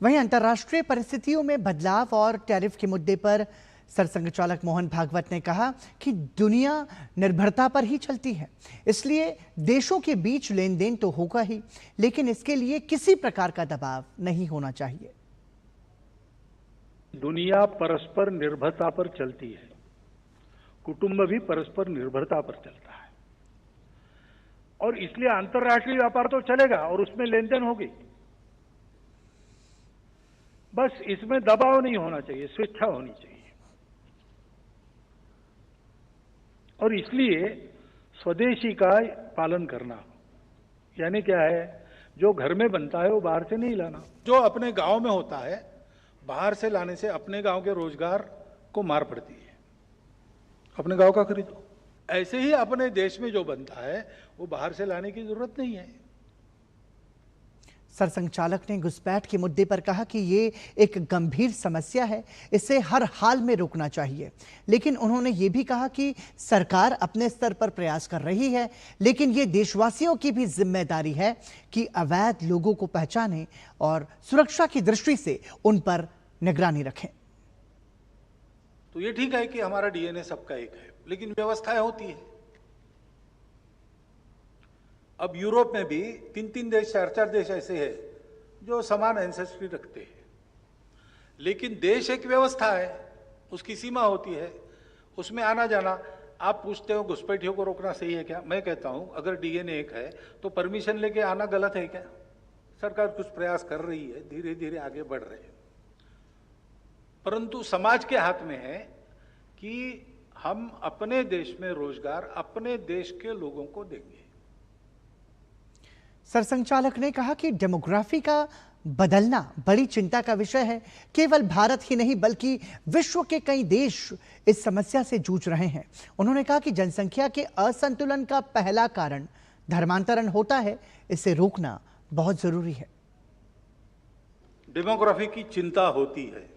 वहीं अंतर्राष्ट्रीय परिस्थितियों में बदलाव और tariff के मुद्दे पर सरसंघ चालक मोहन भागवत ने कहा कि दुनिया निर्भरता पर ही चलती है, इसलिए देशों के बीच लेन देन तो होगा ही, लेकिन इसके लिए किसी प्रकार का दबाव नहीं होना चाहिए। दुनिया परस्पर निर्भरता पर चलती है, कुटुंब भी परस्पर निर्भरता पर चलता है और इसलिए अंतर्राष्ट्रीय व्यापार तो चलेगा और उसमें लेन देन होगी। बस इसमें दबाव नहीं होना चाहिए, स्वेच्छा होनी चाहिए। और इसलिए स्वदेशी का पालन करना, यानी क्या है, जो घर में बनता है वो बाहर से नहीं लाना। जो अपने गांव में होता है बाहर से लाने से अपने गांव के रोजगार को मार पड़ती है। अपने गांव का खरीदो। ऐसे ही अपने देश में जो बनता है वो बाहर से लाने की जरूरत नहीं है। सरसंघ चालक ने घुसपैठ के मुद्दे पर कहा कि ये एक गंभीर समस्या है, इसे हर हाल में रोकना चाहिए। लेकिन उन्होंने ये भी कहा कि सरकार अपने स्तर पर प्रयास कर रही है, लेकिन ये देशवासियों की भी जिम्मेदारी है कि अवैध लोगों को पहचानें और सुरक्षा की दृष्टि से उन पर निगरानी रखें। तो ये ठीक है कि हमारा डीएनए सबका एक है, लेकिन व्यवस्थाएं होती है। अब यूरोप में भी 3-3 देश 4-4 देश ऐसे हैं जो समान एंसेस्ट्री रखते हैं, लेकिन देश एक व्यवस्था है, उसकी सीमा होती है, उसमें आना जाना। आप पूछते हो घुसपैठियों को रोकना सही है क्या? मैं कहता हूं अगर डीएनए एक है तो परमिशन लेके आना गलत है क्या? सरकार कुछ प्रयास कर रही है, धीरे धीरे आगे बढ़ रहे हैं, परंतु समाज के हाथ में है कि हम अपने देश में रोजगार अपने देश के लोगों को देंगे। सरसंघचालक ने कहा कि डेमोग्राफी का बदलना बड़ी चिंता का विषय है। केवल भारत ही नहीं बल्कि विश्व के कई देश इस समस्या से जूझ रहे हैं। उन्होंने कहा कि जनसंख्या के असंतुलन का पहला कारण धर्मांतरण होता है, इसे रोकना बहुत जरूरी है। डेमोग्राफी की चिंता होती है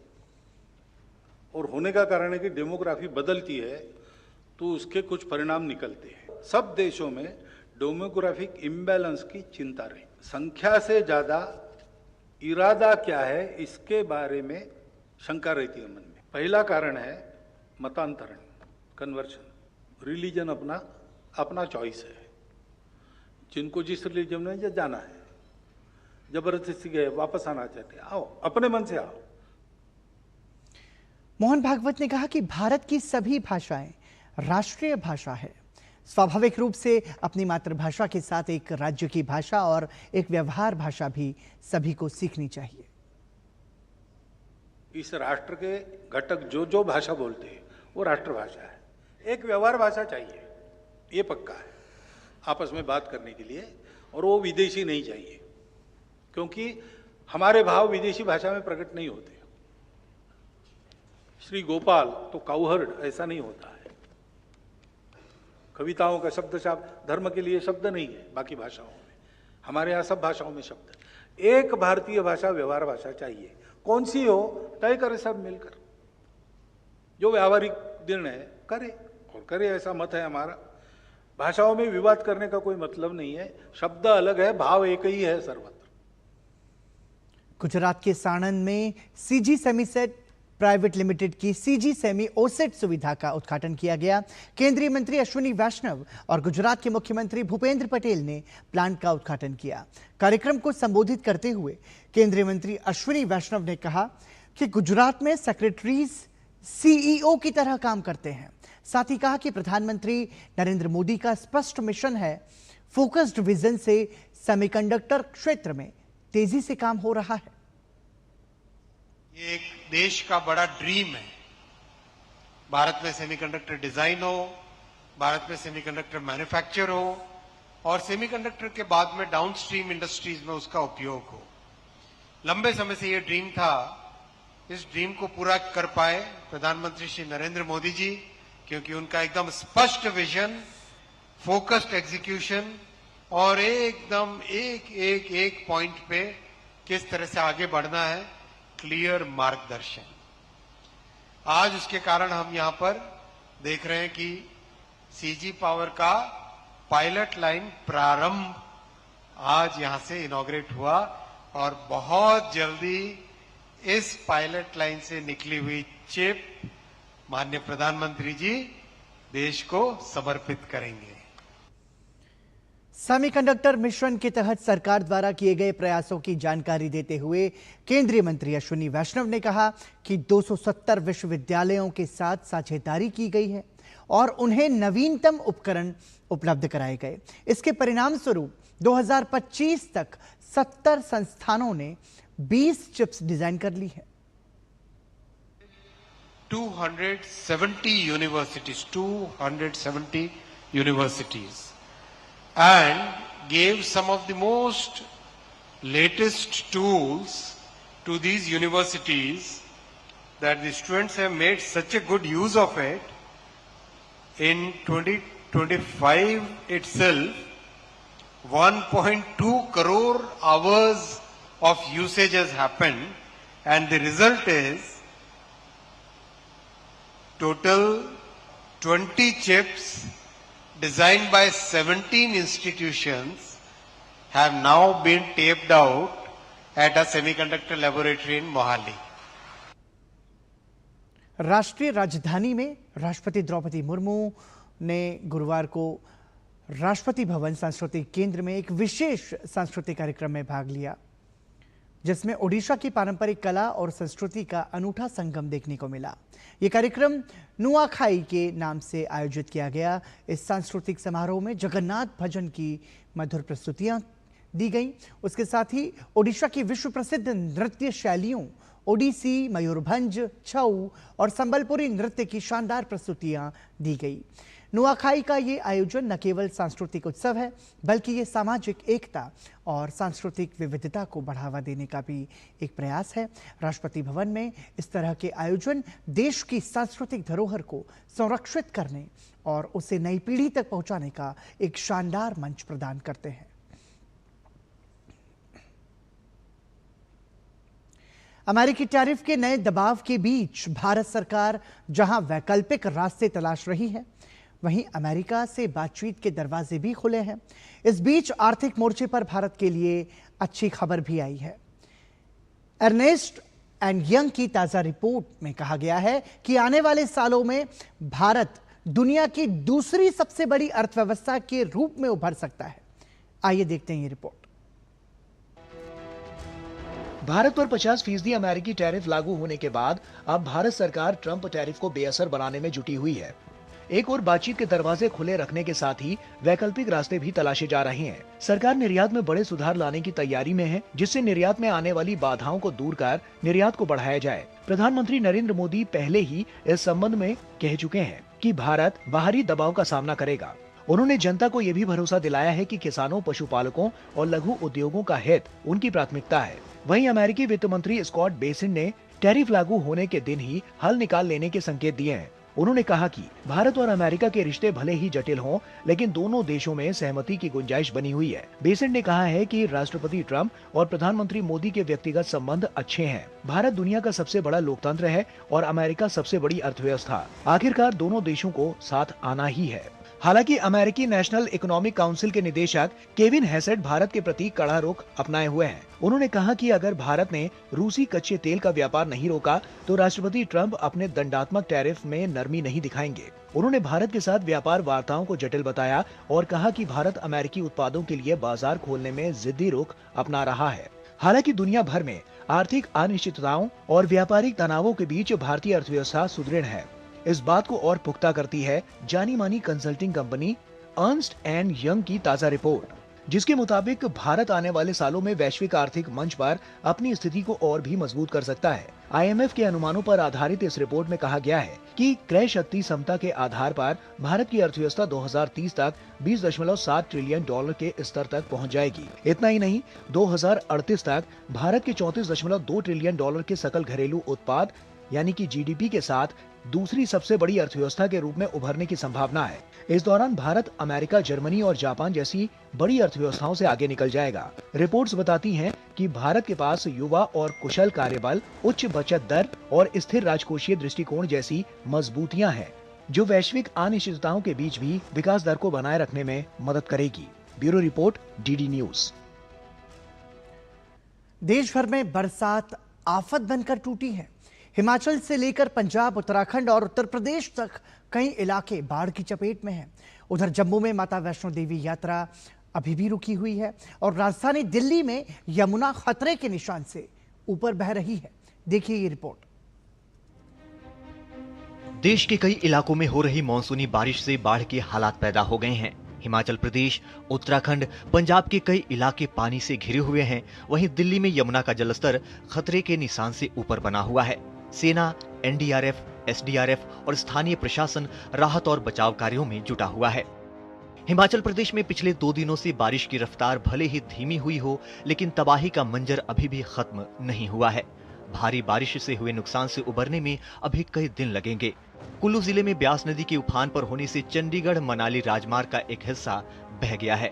और होने का कारण है कि डेमोग्राफी बदलती है तो उसके कुछ परिणाम निकलते हैं। सब देशों में डेमोग्राफिक इम्बैलेंस की चिंता रही। संख्या से ज्यादा इरादा क्या है इसके बारे में शंका रहती है मन में। पहला कारण है मतांतरण, कन्वर्शन। रिलीजन अपना चॉइस है, जिनको जिस रिलीजन में जाना है जबरदस्ती गए, वापस आना चाहते हैं, आओ अपने मन से आओ। मोहन भागवत ने कहा कि भारत की सभी भाषाएं राष्ट्रीय भाषा है। स्वाभाविक रूप से अपनी मातृभाषा के साथ एक राज्य की भाषा और एक व्यवहार भाषा भी सभी को सीखनी चाहिए। इस राष्ट्र के घटक जो भाषा बोलते हैं वो राष्ट्रभाषा है। एक व्यवहार भाषा चाहिए, ये पक्का है आपस में बात करने के लिए, और वो विदेशी नहीं चाहिए, क्योंकि हमारे भाव विदेशी भाषा में प्रकट नहीं होते। श्री गोपाल तो काउहर्ड ऐसा नहीं होता है। कविताओं का शब्द धर्म के लिए शब्द नहीं है बाकी भाषाओं में, हमारे यहाँ सब भाषाओं में शब्द। एक भारतीय भाषा व्यवहार भाषा चाहिए, कौन सी हो तय करे सब मिलकर, जो व्यावहारिक निर्णय करे और करे, ऐसा मत है हमारा। भाषाओं में विवाद करने का कोई मतलब नहीं है, शब्द अलग है, भाव एक ही है सर्वत्र। गुजरात के साणंद में सीजी सेमीसेट प्राइवेट लिमिटेड की सीजी सेमी ओसेट सुविधा का उद्घाटन किया गया। केंद्रीय मंत्री अश्विनी वैष्णव और गुजरात के मुख्यमंत्री भूपेंद्र पटेल ने प्लांट का उद्घाटन किया। कार्यक्रम को संबोधित करते हुए केंद्रीय मंत्री अश्विनी वैष्णव ने कहा कि गुजरात में सेक्रेटरीज सीईओ की तरह काम करते हैं। साथ ही कहा कि प्रधानमंत्री नरेंद्र मोदी का स्पष्ट मिशन है, फोकस्ड विजन से सेमीकंडक्टर क्षेत्र में तेजी से काम हो रहा है। ये एक देश का बड़ा ड्रीम है। भारत में सेमीकंडक्टर डिजाइन हो, भारत में सेमीकंडक्टर मैन्युफैक्चर हो और सेमीकंडक्टर के बाद में डाउनस्ट्रीम इंडस्ट्रीज में उसका उपयोग हो। लंबे समय से ये ड्रीम था। इस ड्रीम को पूरा कर पाए प्रधानमंत्री श्री नरेंद्र मोदी जी, क्योंकि उनका एकदम स्पष्ट विजन, फोकस्ड एग्जीक्यूशन और एकदम एक पॉइंट पे किस तरह से आगे बढ़ना है, क्लियर मार्गदर्शन। आज उसके कारण हम यहां पर देख रहे हैं कि सीजी पावर का पायलट लाइन प्रारंभ आज यहां से इनॉग्रेट हुआ और बहुत जल्दी इस पायलट लाइन से निकली हुई चिप माननीय प्रधानमंत्री जी देश को समर्पित करेंगे। सेमीकंडक्टर मिशन के तहत सरकार द्वारा किए गए प्रयासों की जानकारी देते हुए केंद्रीय मंत्री अश्विनी वैष्णव ने कहा कि 270 विश्वविद्यालयों के साथ साझेदारी की गई है और उन्हें नवीनतम उपकरण उपलब्ध कराए गए। इसके परिणाम स्वरूप 2025 तक 70 संस्थानों ने 20 चिप्स डिजाइन कर ली है। 270 universities and gave some of the most latest tools to these universities that the students have made such a good use of it. In 2025 itself, 1.2 crore hours of usage has happened, and the result is total 20 chips designed by 17 institutions have now been taped out at a semiconductor laboratory in Mohali. राष्ट्रीय राजधानी में राष्ट्रपति द्रौपदी मुर्मू ने गुरुवार को राष्ट्रपति भवन सांस्कृतिक केंद्र में एक विशेष सांस्कृतिक कार्यक्रम में भाग लिया, जिसमें ओडिशा की पारंपरिक कला और संस्कृति का अनूठा संगम देखने को मिला। ये कार्यक्रम नुआखाई के नाम से आयोजित किया गया। इस सांस्कृतिक समारोह में जगन्नाथ भजन की मधुर प्रस्तुतियां दी गईं। उसके साथ ही ओडिशा की विश्व प्रसिद्ध नृत्य शैलियों ओडिसी, मयूरभंज, छऊ और संबलपुरी नृत्य की शानदार प्रस्तुतियां दी गई। नुआखाई का ये आयोजन न केवल सांस्कृतिक उत्सव है, बल्कि ये सामाजिक एकता और सांस्कृतिक विविधता को बढ़ावा देने का भी एक प्रयास है। राष्ट्रपति भवन में इस तरह के आयोजन देश की सांस्कृतिक धरोहर को संरक्षित करने और उसे नई पीढ़ी तक पहुंचाने का एक शानदार मंच प्रदान करते हैं। अमेरिकी टैरिफ के नए दबाव के बीच भारत सरकार जहां वैकल्पिक रास्ते तलाश रही है, वहीं अमेरिका से बातचीत के दरवाजे भी खुले हैं। इस बीच आर्थिक मोर्चे पर भारत के लिए अच्छी खबर भी आई है। अर्नेस्ट एंड यंग की ताजा रिपोर्ट में कहा गया है कि आने वाले सालों में भारत दुनिया की दूसरी सबसे बड़ी अर्थव्यवस्था के रूप में उभर सकता है। आइए देखते हैं ये रिपोर्ट। भारत पर 50% अमेरिकी टैरिफ लागू होने के बाद अब भारत सरकार ट्रंप टैरिफ को बेअसर बनाने में जुटी हुई है। एक और बातचीत के दरवाजे खुले रखने के साथ ही वैकल्पिक रास्ते भी तलाशे जा रहे हैं। सरकार निर्यात में बड़े सुधार लाने की तैयारी में है, जिससे निर्यात में आने वाली बाधाओं को दूर कर निर्यात को बढ़ाया जाए। प्रधानमंत्री नरेंद्र मोदी पहले ही इस संबंध में कह चुके हैं कि भारत बाहरी दबाव का सामना करेगा। उन्होंने जनता को यह भी भरोसा दिलाया है कि किसानों, पशुपालकों और लघु उद्योगों का हित उनकी प्राथमिकता है। वहीं अमेरिकी वित्त मंत्री स्कॉट बेसिन ने टैरिफ लागू होने के दिन ही हल निकाल लेने के संकेत दिए हैं। उन्होंने कहा कि भारत और अमेरिका के रिश्ते भले ही जटिल हों, लेकिन दोनों देशों में सहमति की गुंजाइश बनी हुई है। बेसिन ने कहा है कि राष्ट्रपति ट्रंप और प्रधानमंत्री मोदी के व्यक्तिगत संबंध अच्छे हैं। भारत दुनिया का सबसे बड़ा लोकतंत्र है और अमेरिका सबसे बड़ी अर्थव्यवस्था। आखिरकार दोनों देशों को साथ आना ही है। हालांकि अमेरिकी नेशनल इकोनॉमिक काउंसिल के निदेशक केविन हैसेट भारत के प्रति कड़ा रुख अपनाए हुए हैं। उन्होंने कहा कि अगर भारत ने रूसी कच्चे तेल का व्यापार नहीं रोका तो राष्ट्रपति ट्रंप अपने दंडात्मक टैरिफ में नरमी नहीं दिखाएंगे। उन्होंने भारत के साथ व्यापार वार्ताओं को जटिल बताया और कहा कि भारत अमेरिकी उत्पादों के लिए बाजार खोलने में जिद्दी रुख अपना रहा है। हालांकि दुनिया भर में आर्थिक अनिश्चितताओं और व्यापारिक तनावों के बीच भारतीय अर्थव्यवस्था सुदृढ़ है। इस बात को और पुख्ता करती है जानी मानी consulting company Ernst and young की ताजा रिपोर्ट, जिसके मुताबिक भारत आने वाले सालों में वैश्विक आर्थिक मंच पर अपनी स्थिति को और भी मजबूत कर सकता है। IMF के अनुमानों पर आधारित इस रिपोर्ट में कहा गया है कि क्रय शक्ति क्षमता के आधार पर भारत की अर्थव्यवस्था 2030 तक $20.7 ट्रिलियन के स्तर तक पहुंच जाएगी। इतना ही नहीं, 2038 तक भारत के $34.2 ट्रिलियन के सकल घरेलू उत्पाद यानी कि GDP के साथ दूसरी सबसे बड़ी अर्थव्यवस्था के रूप में उभरने की संभावना है। इस दौरान भारत अमेरिका, जर्मनी और जापान जैसी बड़ी अर्थव्यवस्थाओं से आगे निकल जाएगा। रिपोर्ट्स बताती हैं कि भारत के पास युवा और कुशल कार्यबल, उच्च बचत दर और स्थिर राजकोषीय दृष्टिकोण जैसी मजबूतियां हैं, जो वैश्विक अनिश्चितताओं के बीच भी विकास दर को बनाए रखने में मदद करेगी। Bureau report, DD news. देश भर में बरसात आफत बनकर टूटी है। हिमाचल से लेकर पंजाब, उत्तराखंड और उत्तर प्रदेश तक कई इलाके बाढ़ की चपेट में हैं। उधर जम्मू में माता वैष्णो देवी यात्रा अभी भी रुकी हुई है और राजधानी दिल्ली में यमुना खतरे के निशान से ऊपर बह रही है। देखिए ये रिपोर्ट। देश के कई इलाकों में हो रही मानसूनी बारिश से बाढ़ के हालात पैदा हो गए हैं। हिमाचल प्रदेश, उत्तराखंड, पंजाब के कई इलाके पानी से घिरे हुए हैं। वहीं दिल्ली में यमुना का जलस्तर खतरे के निशान से ऊपर बना हुआ है। सेना, NDRF, SDRF और स्थानीय प्रशासन राहत और बचाव कार्यों में जुटा हुआ है। हिमाचल प्रदेश में पिछले 2 दिनों से बारिश की रफ्तार भले ही धीमी हुई हो, लेकिन तबाही का मंजर अभी भी खत्म नहीं हुआ है। भारी बारिश से हुए नुकसान से उबरने में अभी कई दिन लगेंगे। कुल्लू जिले में ब्यास नदी के उफान पर होने से चंडीगढ़ मनाली राजमार्ग का एक हिस्सा बह गया है।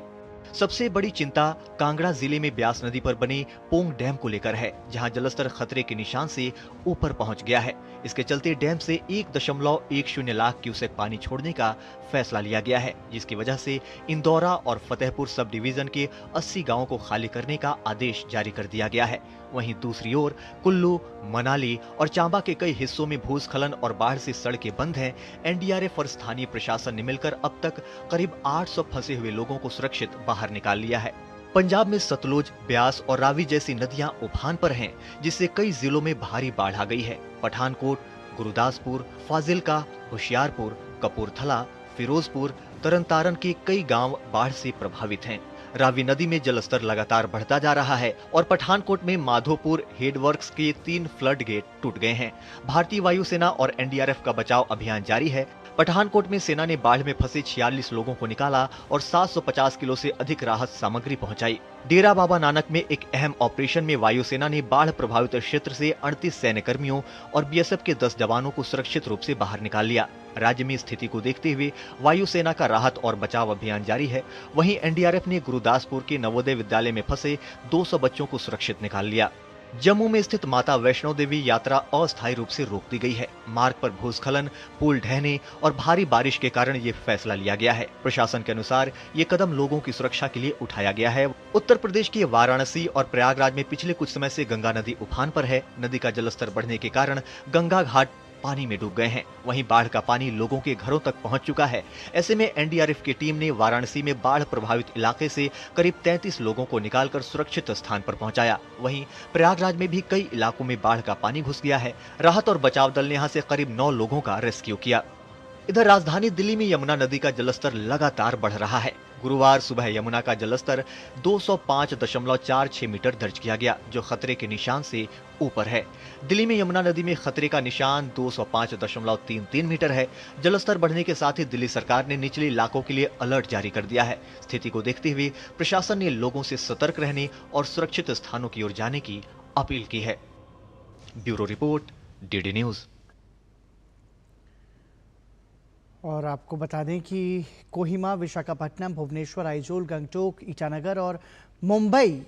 सबसे बड़ी चिंता कांगड़ा जिले में ब्यास नदी पर बने पोंग डैम को लेकर है, जहां जलस्तर खतरे के निशान से ऊपर पहुंच गया है। इसके चलते डैम से 1.10 लाख क्यूसेक पानी छोड़ने का फैसला लिया गया है, जिसकी वजह से इंदौरा और फतेहपुर सब डिवीजन के 80 गांवों को खाली करने का आदेश जारी कर दिया गया है। वहीं दूसरी ओर कुल्लू, मनाली और चांबा के कई हिस्सों में भूस्खलन और बाढ़ से सड़कें बंद हैं। एनडीआरएफ और स्थानीय प्रशासन ने मिलकर अब तक करीब 800 फंसे हुए लोगों को सुरक्षित बाहर निकाल लिया है। पंजाब में सतलुज, ब्यास और रावी जैसी नदियां उफान पर हैं, जिससे कई जिलों में भारी बाढ़ आ गई है। पठानकोट, गुरुदासपुर, फाजिलका, होशियारपुर, कपूरथला, फिरोजपुर, तरनतारन के कई गांव बाढ़ से प्रभावित हैं। रावी नदी में जलस्तर लगातार बढ़ता जा रहा है और पठानकोट में माधोपुर हेडवर्क्स के 3 फ्लड गेट टूट गए हैं। भारतीय वायुसेना और एनडीआरएफ का बचाव अभियान जारी है। पठानकोट में सेना ने बाढ़ में फंसे 46 लोगों को निकाला और 750 किलो से अधिक राहत सामग्री पहुंचाई। डेरा बाबा नानक में एक अहम ऑपरेशन में वायुसेना ने बाढ़ प्रभावित क्षेत्र से 38 सैन्य कर्मियों और बीएसएफ के 10 जवानों को सुरक्षित रूप से बाहर निकाल लिया। राज्य में स्थिति को देखते हुए वायुसेना का राहत और बचाव अभियान जारी है। वहीं एनडीआरएफ ने गुरुदासपुर के नवोदय विद्यालय में फंसे 200 बच्चों को सुरक्षित निकाल लिया। जम्मू में स्थित माता वैष्णो देवी यात्रा अस्थायी रूप से रोक दी गई है। मार्ग पर भूस्खलन, पुल ढहने और भारी बारिश के कारण ये फैसला लिया गया है। प्रशासन के अनुसार ये कदम लोगों की सुरक्षा के लिए उठाया गया है। उत्तर प्रदेश के वाराणसी और प्रयागराज में पिछले कुछ समय से गंगा नदी उफान पर है। नदी का जलस्तर बढ़ने के कारण गंगा घाट पानी में डूब गए हैं। वहीं बाढ़ का पानी लोगों के घरों तक पहुंच चुका है। ऐसे में एनडीआरएफ की टीम ने वाराणसी में बाढ़ प्रभावित इलाके से करीब 33 लोगों को निकालकर सुरक्षित स्थान पर पहुंचाया। वहीं प्रयागराज में भी कई इलाकों में बाढ़ का पानी घुस गया है। राहत और बचाव दल ने यहां से करीब 9 लोगों का रेस्क्यू किया। इधर राजधानी दिल्ली में यमुना नदी का जलस्तर लगातार बढ़ रहा है। गुरुवार सुबह यमुना का जलस्तर 205.46 मीटर दर्ज किया गया, जो खतरे के निशान से ऊपर है। दिल्ली में यमुना नदी में खतरे का निशान 205.33 मीटर है। जलस्तर बढ़ने के साथ ही दिल्ली सरकार ने निचले इलाकों के लिए अलर्ट जारी कर दिया है। स्थिति को देखते हुए प्रशासन ने लोगों से सतर्क रहने और सुरक्षित स्थानों की ओर जाने की अपील की है। Bureau report, DD news. और आपको बता दें कि कोहिमा, विशाखापट्टनम, भुवनेश्वर, आइजोल, गंगटोक, ईटानगर और मुंबई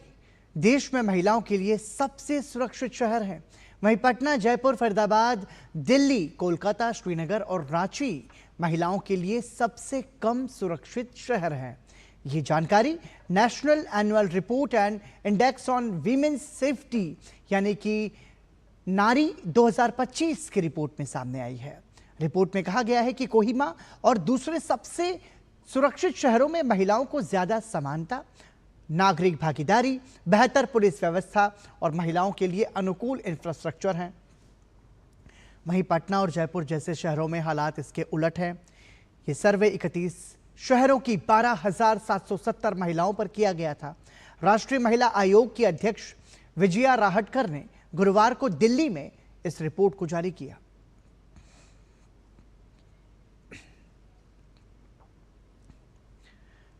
देश में महिलाओं के लिए सबसे सुरक्षित शहर हैं। वहीं पटना, जयपुर, फरीदाबाद, दिल्ली, कोलकाता, श्रीनगर और रांची महिलाओं के लिए सबसे कम सुरक्षित शहर हैं। ये जानकारी national annual report and index on women's safety यानी कि नारी 2025 की रिपोर्ट में सामने आई है। रिपोर्ट में कहा गया है कि कोहिमा और दूसरे सबसे सुरक्षित शहरों में महिलाओं को ज्यादा समानता, नागरिक भागीदारी, बेहतर पुलिस व्यवस्था और महिलाओं के लिए अनुकूल इंफ्रास्ट्रक्चर हैं। वहीं पटना और जयपुर जैसे शहरों में हालात इसके उलट हैं। ये सर्वे 31 शहरों की 12,770 महिलाओं पर किया गया था। राष्ट्रीय महिला आयोग की अध्यक्ष विजया राहटकर ने गुरुवार को दिल्ली में इस रिपोर्ट को जारी किया।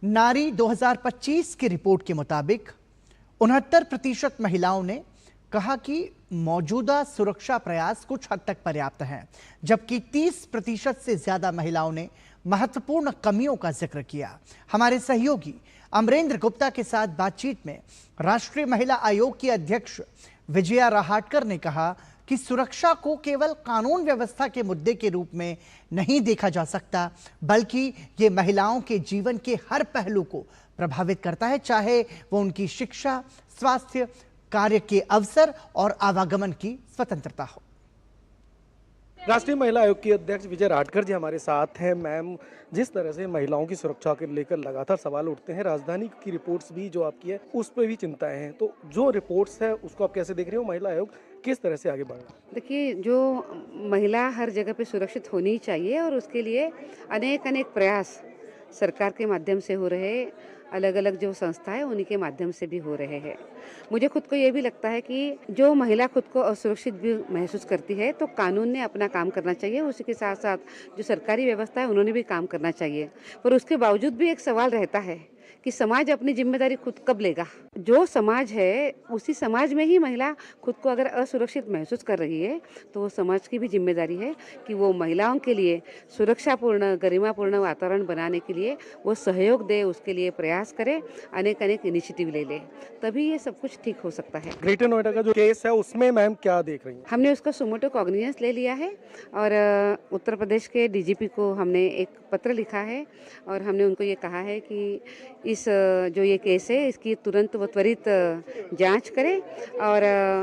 नारी 2025 की रिपोर्ट के मुताबिक 69% महिलाओं ने कहा कि मौजूदा सुरक्षा प्रयास कुछ हद तक पर्याप्त हैं, जबकि 30% से ज्यादा महिलाओं ने महत्वपूर्ण कमियों का जिक्र किया। हमारे सहयोगी अमरेंद्र गुप्ता के साथ बातचीत में राष्ट्रीय महिला आयोग की अध्यक्ष विजया राहटकर ने कहा कि सुरक्षा को केवल कानून व्यवस्था के मुद्दे के रूप में नहीं देखा जा सकता, बल्कि ये महिलाओं के जीवन के हर पहलू को प्रभावित करता है, चाहे वो उनकी शिक्षा, स्वास्थ्य, कार्य के अवसर और आवागमन की स्वतंत्रता हो। राष्ट्रीय महिला आयोग की अध्यक्ष विजय राहटकर जी हमारे साथ हैं। मैम, जिस तरह से महिलाओं की सुरक्षा के लेकर लगातार सवाल उठते हैं, राजधानी की रिपोर्ट्स भी जो आपकी है उस पर भी चिंताएं हैं, तो जो रिपोर्ट्स है उसको आप कैसे देख रहे हो? महिला आयोग किस तरह से आगे बढ़ रहा है? देखिए, जो महिला हर जगह पे सुरक्षित होनी चाहिए और उसके लिए अनेक प्रयास सरकार के माध्यम से हो रहे, अलग अलग जो संस्था है उन्हीं के माध्यम से भी हो रहे हैं। मुझे खुद को ये भी लगता है कि जो महिला खुद को असुरक्षित भी महसूस करती है तो कानून ने अपना काम करना चाहिए, उसी के साथ साथ जो सरकारी व्यवस्था है उन्होंने भी काम करना चाहिए। पर उसके बावजूद भी एक सवाल रहता है कि समाज अपनी जिम्मेदारी खुद कब लेगा। जो समाज है उसी समाज में ही महिला खुद को अगर असुरक्षित महसूस कर रही है तो वो समाज की भी जिम्मेदारी है कि वो महिलाओं के लिए सुरक्षापूर्ण गरिमापूर्ण वातावरण बनाने के लिए वो सहयोग दे, उसके लिए प्रयास करे, अनेक इनिशिएटिव ले ले, तभी ये सब कुछ ठीक हो सकता है। ग्रेटर नोएडा का जो केस है उसमें मैम क्या देख रही हैं? हमने उसका सुमोटो कॉग्निजेंस ले लिया है और उत्तर प्रदेश के डीजीपी को हमने एक पत्र लिखा है और हमने उनको ये कहा है कि इस जो ये केस है इसकी तुरंत व त्वरित जांच करें और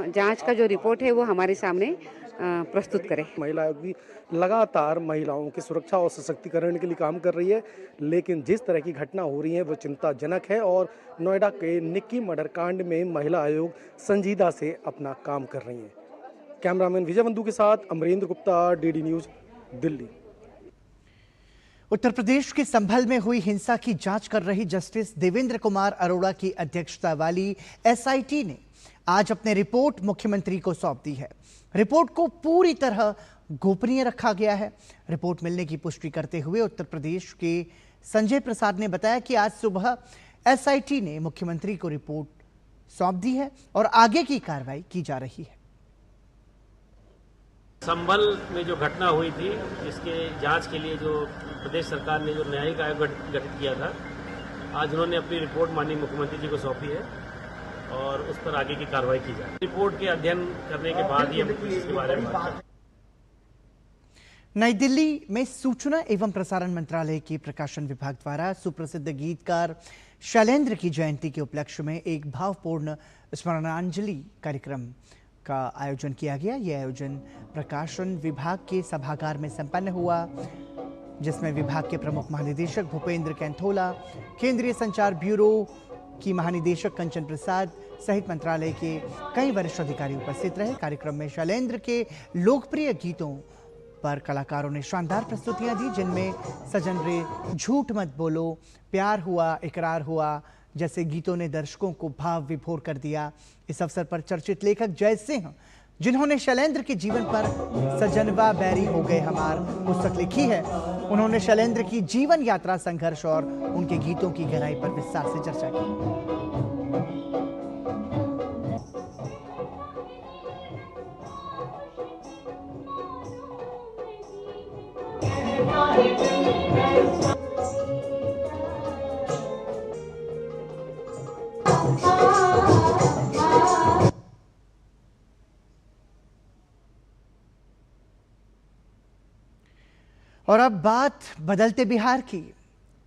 जांच का जो रिपोर्ट है वो हमारे सामने प्रस्तुत करें। महिला आयोग भी लगातार महिलाओं की सुरक्षा और सशक्तिकरण के लिए काम कर रही है, लेकिन जिस तरह की घटना हो रही है वो चिंताजनक है और नोएडा के निक्की मर्डर कांड में महिला आयोग संजीदा से अपना काम कर रही है। कैमरामैन विजय बंधु के साथ अमरेंद्र गुप्ता, डीडी न्यूज, दिल्ली। उत्तर प्रदेश के संभल में हुई हिंसा की जांच कर रही जस्टिस देवेंद्र कुमार अरोड़ा की अध्यक्षता वाली एसआईटी ने आज अपनी रिपोर्ट मुख्यमंत्री को सौंप दी है। रिपोर्ट को पूरी तरह गोपनीय रखा गया है। रिपोर्ट मिलने की पुष्टि करते हुए उत्तर प्रदेश के संजय प्रसाद ने बताया कि आज सुबह एसआईटी ने मुख्यमंत्री को रिपोर्ट सौंप दी है और आगे की कार्रवाई की जा रही है। संभल में जो घटना हुई थी इसके जांच के लिए जो प्रदेश सरकार ने जो न्यायिक आयोग गठित किया था, आज उन्होंने अपनी रिपोर्ट माननीय मुख्यमंत्री जी को सौंपी है और उस पर आगे की कार्रवाई की जाए। रिपोर्ट के अध्ययन करने के बाद ही हम इसके बारे में बात करें। नई दिल्ली में सूचना एवं प्रसारण मंत्रालय के प्रकाशन विभाग द्वारा सुप्रसिद्ध गीतकार शैलेंद्र की जयंती के उपलक्ष्य में एक भावपूर्ण स्मरणांजलि कार्यक्रम का आयोजन किया गया। यह आयोजन प्रकाशन विभाग के सभागार में संपन्न हुआ, जिसमें विभाग के प्रमुख महानिदेशक भूपेंद्र कैंथोला, केंद्रीय संचार ब्यूरो की महानिदेशक कंचन प्रसाद सहित मंत्रालय के कई वरिष्ठ अधिकारी उपस्थित रहे। कार्यक्रम में शैलेंद्र के लोकप्रिय गीतों पर कलाकारों ने शानदार प्रस्तुतियां दी, जिनमें सजन रे, झूठ मत बोलो, प्यार हुआ, इकरार हुआ जैसे गीतों ने दर्शकों को भाव विभोर कर दिया। इस अवसर पर चर्चित लेखक जय सिंह, जिन्होंने शैलेंद्र के जीवन पर सजनवा बैरी हो गए हमार पुस्तक लिखी है, उन्होंने शैलेंद्र की जीवन यात्रा, संघर्ष और उनके गीतों की गहराई पर विस्तार से चर्चा की। और अब बात बदलते बिहार की।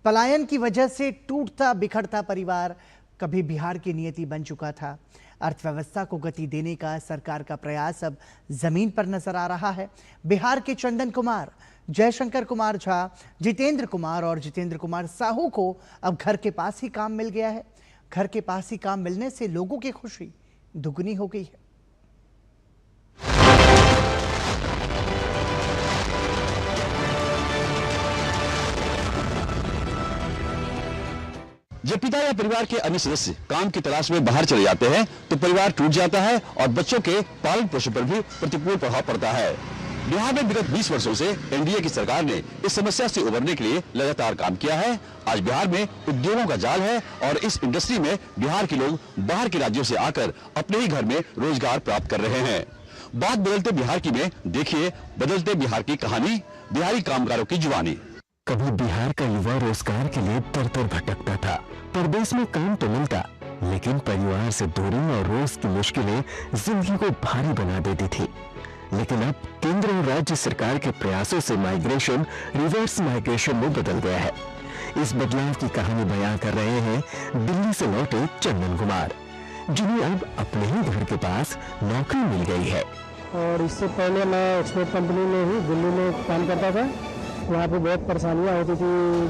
पलायन की वजह से टूटता बिखरता परिवार कभी बिहार की नियति बन चुका था। अर्थव्यवस्था को गति देने का सरकार का प्रयास अब जमीन पर नजर आ रहा है। बिहार के चंदन कुमार, जयशंकर कुमार झा, जितेंद्र कुमार और जितेंद्र कुमार साहू को अब घर के पास ही काम मिल गया है। घर के पास ही काम मिलने से लोगों की खुशी दुगनी हो गई है। जब पिता या परिवार के अन्य सदस्य काम की तलाश में बाहर चले जाते हैं तो परिवार टूट जाता है और बच्चों के पालन पोषण पर भी प्रतिकूल प्रभाव पड़ता है। बिहार में विगत 20 वर्षों से एनडीए की सरकार ने इस समस्या से उबरने के लिए लगातार काम किया है। आज बिहार में उद्योगों का जाल है और इस इंडस्ट्री में बिहार के लोग बाहर के राज्यों से आकर अपने ही घर में रोजगार प्राप्त कर रहे हैं। बात बदलते बिहार की में देखिए बदलते बिहार की कहानी, बिहारी कामगारों की जुबानी। कभी बिहार का युवा रोजगार के लिए दर दर भटकता था। परदेश में काम तो मिलता, लेकिन परिवार से दूरी और रोज की मुश्किलें जिंदगी को भारी बना देती थी। लेकिन अब केंद्र और राज्य सरकार के प्रयासों से माइग्रेशन रिवर्स माइग्रेशन में बदल गया है। इस बदलाव की कहानी बयां कर रहे हैं दिल्ली से लौटे चंदन कुमार, जिन्हें अब अपने ही घर के पास नौकरी मिल गई है। और इससे पहले मैं एक्सपोर्ट कंपनी में ही दिल्ली में काम करता था। वहाँ पे बहुत परेशानियाँ होती थी,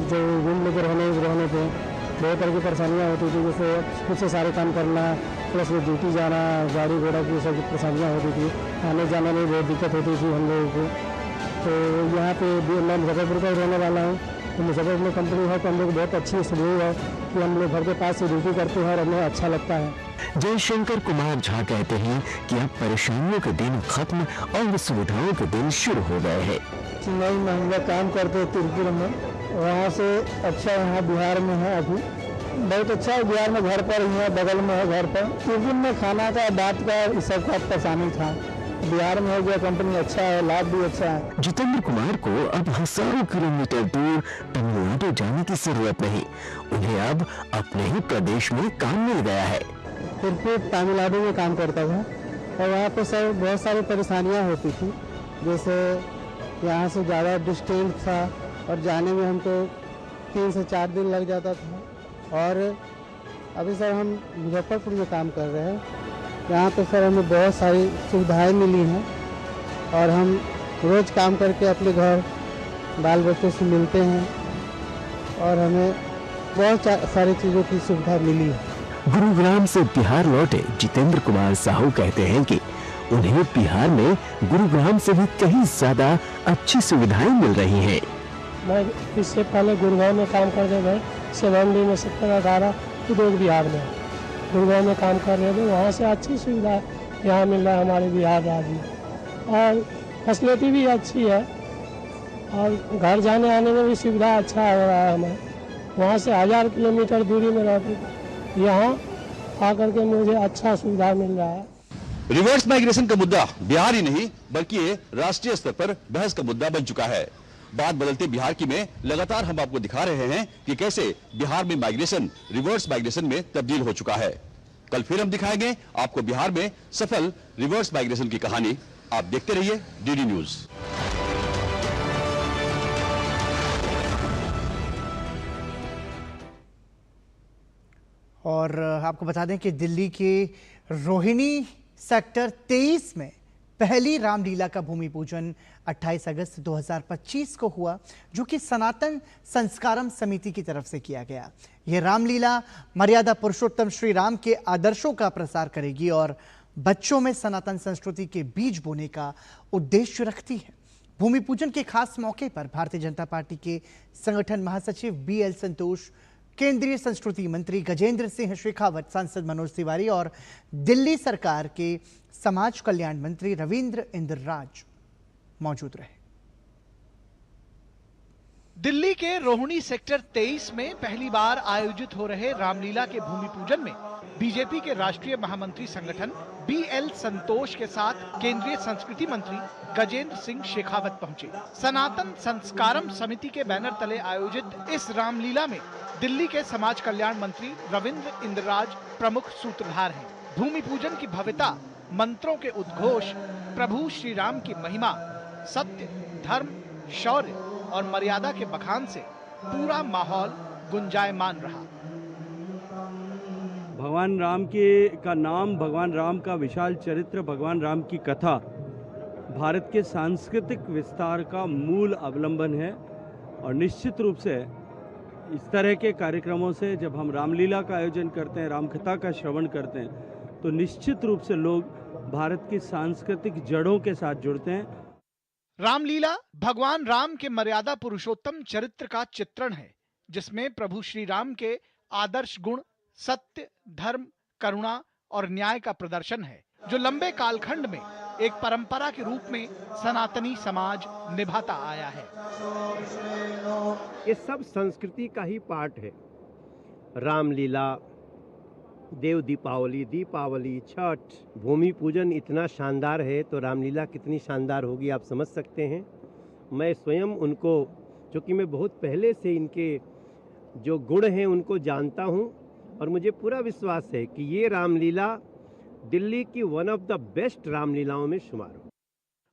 जो रूम लेकर रहने पे बहुत तरह की परेशानियाँ होती थी, जैसे खुद से सारे काम करना, प्लस वो ड्यूटी जाना, गाड़ी घोड़ा की सब परेशानियाँ होती थी। आने जाने में बहुत दिक्कत होती थी हम लोगों को। तो यहाँ पे मैं मुजफ्फरपुर का रहने वाला हूँ, तो मुजफ्फरपुर में कंपनी है तो हम लोग बहुत अच्छी सुविधा है कि हम लोग घर के पास से ड्यूटी करते हैं और हमें अच्छा लगता है। जयशंकर कुमार झा कहते हैं कि अब परेशानियों के दिन खत्म और सुविधाओं के दिन शुरू हो गए हैं। चिन्मय में हम लोग काम करते हैं त्रिपुरा में, वहाँ से अच्छा यहाँ बिहार में है अभी, बहुत अच्छा है, बिहार में घर पर ही है, बगल में है घर पर। टिफिन में खाना का, बात का, इस सब का परेशानी था। बिहार में हो गया, कंपनी अच्छा है, लाभ भी अच्छा है। जितेंद्र कुमार को अब हजारों किलोमीटर दूर तमिलनाडु जाने की जरूरत नहीं, उन्हें अब अपने ही प्रदेश में काम मिल गया है। फिर तमिलनाडु में काम करता था और वहाँ पे सर बहुत सारी परेशानियाँ होती थी, जैसे यहाँ से ज़्यादा डिस्टेंस था और जाने में हमको 3 से 4 दिन लग जाता था। और अभी सर हम मुजफ्फरपुर में काम कर रहे हैं, यहाँ पे सर हमें बहुत सारी सुविधाएं मिली हैं और हम रोज़ काम करके अपने घर बाल बच्चों से मिलते हैं और हमें बहुत सारी चीज़ों की सुविधा मिली है। गुरुग्राम से बिहार लौटे जितेंद्र कुमार साहू कहते हैं कि उन्हें बिहार में गुरुग्राम से भी कहीं ज्यादा अच्छी सुविधाएं मिल रही हैं। मैं इससे पहले गुरुग्राम में काम करते थे, 7D में 17-18 उद्योग बिहार में गुरुग्राम में काम कर रहे थे। वहाँ से अच्छी सुविधा यहाँ मिल रहा है हमारे बिहार राज्य में और फैसिलिटी भी अच्छी है और घर जाने आने में भी सुविधा अच्छा हो रहा है। हमें वहाँ से 1000 किलोमीटर दूरी में रहते थे, यहाँ आकर के मुझे अच्छा सुविधा मिल रहा है। रिवर्स माइग्रेशन का मुद्दा बिहार ही नहीं बल्कि ये राष्ट्रीय स्तर पर बहस का मुद्दा बन चुका है। बात बदलते बिहार की में लगातार हम आपको दिखा रहे हैं कि कैसे बिहार में माइग्रेशन रिवर्स माइग्रेशन में तब्दील हो चुका है। कल फिर हम दिखाएंगे आपको बिहार में सफल रिवर्स माइग्रेशन की कहानी। आप देखते रहिए डीडी न्यूज। और आपको बता दें कि दिल्ली के रोहिणी सेक्टर 23 में पहली रामलीला का भूमि पूजन 28 अगस्त 2025 को हुआ, जो कि सनातन संस्कारम समिति की तरफ से किया गया। यह रामलीला मर्यादा पुरुषोत्तम श्री राम के आदर्शों का प्रसार करेगी और बच्चों में सनातन संस्कृति के बीज बोने का उद्देश्य रखती है। भूमि पूजन के खास मौके पर भारतीय जनता पार्टी के संगठन महासचिव BL संतोष, केंद्रीय संस्कृति मंत्री गजेंद्र सिंह शेखावत, सांसद मनोज तिवारी और दिल्ली सरकार के समाज कल्याण मंत्री रविंद्र इंद्रराज मौजूद रहे। दिल्ली के रोहिणी सेक्टर 23 में पहली बार आयोजित हो रहे रामलीला के भूमि पूजन में बीजेपी के राष्ट्रीय महामंत्री संगठन BL संतोष के साथ केंद्रीय संस्कृति मंत्री गजेंद्र सिंह शेखावत पहुंचे। सनातन संस्कारम समिति के बैनर तले आयोजित इस रामलीला में दिल्ली के समाज कल्याण मंत्री रविंद्र इंद्रराज प्रमुख सूत्रधार हैं। भूमि पूजन की भव्यता, मंत्रों के उद्घोष, प्रभु श्री राम की महिमा, सत्य, धर्म, शौर्य और मर्यादा के बखान से पूरा माहौल गुंजायमान रहा। भगवान राम का नाम, भगवान राम का विशाल चरित्र, भगवान राम की कथा भारत के सांस्कृतिक विस्तार का मूल अवलंबन है और निश्चित रूप से इस तरह के कार्यक्रमों से जब हम रामलीला का आयोजन करते हैं, रामकथा का श्रवण करते हैं, तो निश्चित रूप से लोग भारत की सांस्कृतिक जड़ों के साथ जुड़ते हैं। रामलीला भगवान राम के मर्यादा पुरुषोत्तम चरित्र का चित्रण है, जिसमें प्रभु श्री राम के आदर्श गुण, सत्य, धर्म, करुणा और न्याय का प्रदर्शन है, जो लंबे कालखंड में एक परंपरा के रूप में सनातनी समाज निभाता आया है। ये सब संस्कृति का ही पार्ट है। रामलीला, देव दीपावली, छठ, भूमि पूजन इतना शानदार है तो रामलीला कितनी शानदार होगी आप समझ सकते हैं। मैं स्वयं उनको, क्योंकि मैं बहुत पहले से इनके जो गुण हैं उनको जानता हूं और मुझे पूरा विश्वास है कि ये रामलीला दिल्ली की वन ऑफ द बेस्ट रामलीलाओं में शुमार हो।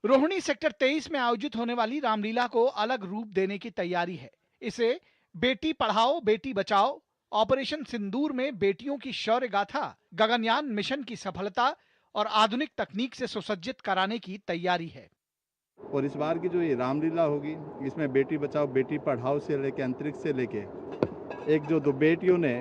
रोहिणी सेक्टर 23 में आयोजित होने वाली रामलीला को अलग रूप देने की तैयारी है। इसे बेटी पढ़ाओ बेटी बचाओ, ऑपरेशन सिंदूर में बेटियों की शौर्य गाथा, गगनयान मिशन की सफलता और आधुनिक तकनीक से सुसज्जित कराने की तैयारी है। और इस बार की जो ये रामलीला होगी, इसमें बेटी बचाओ बेटी पढ़ाओ से लेके अंतरिक्ष से लेके एक जो 2 बेटियों ने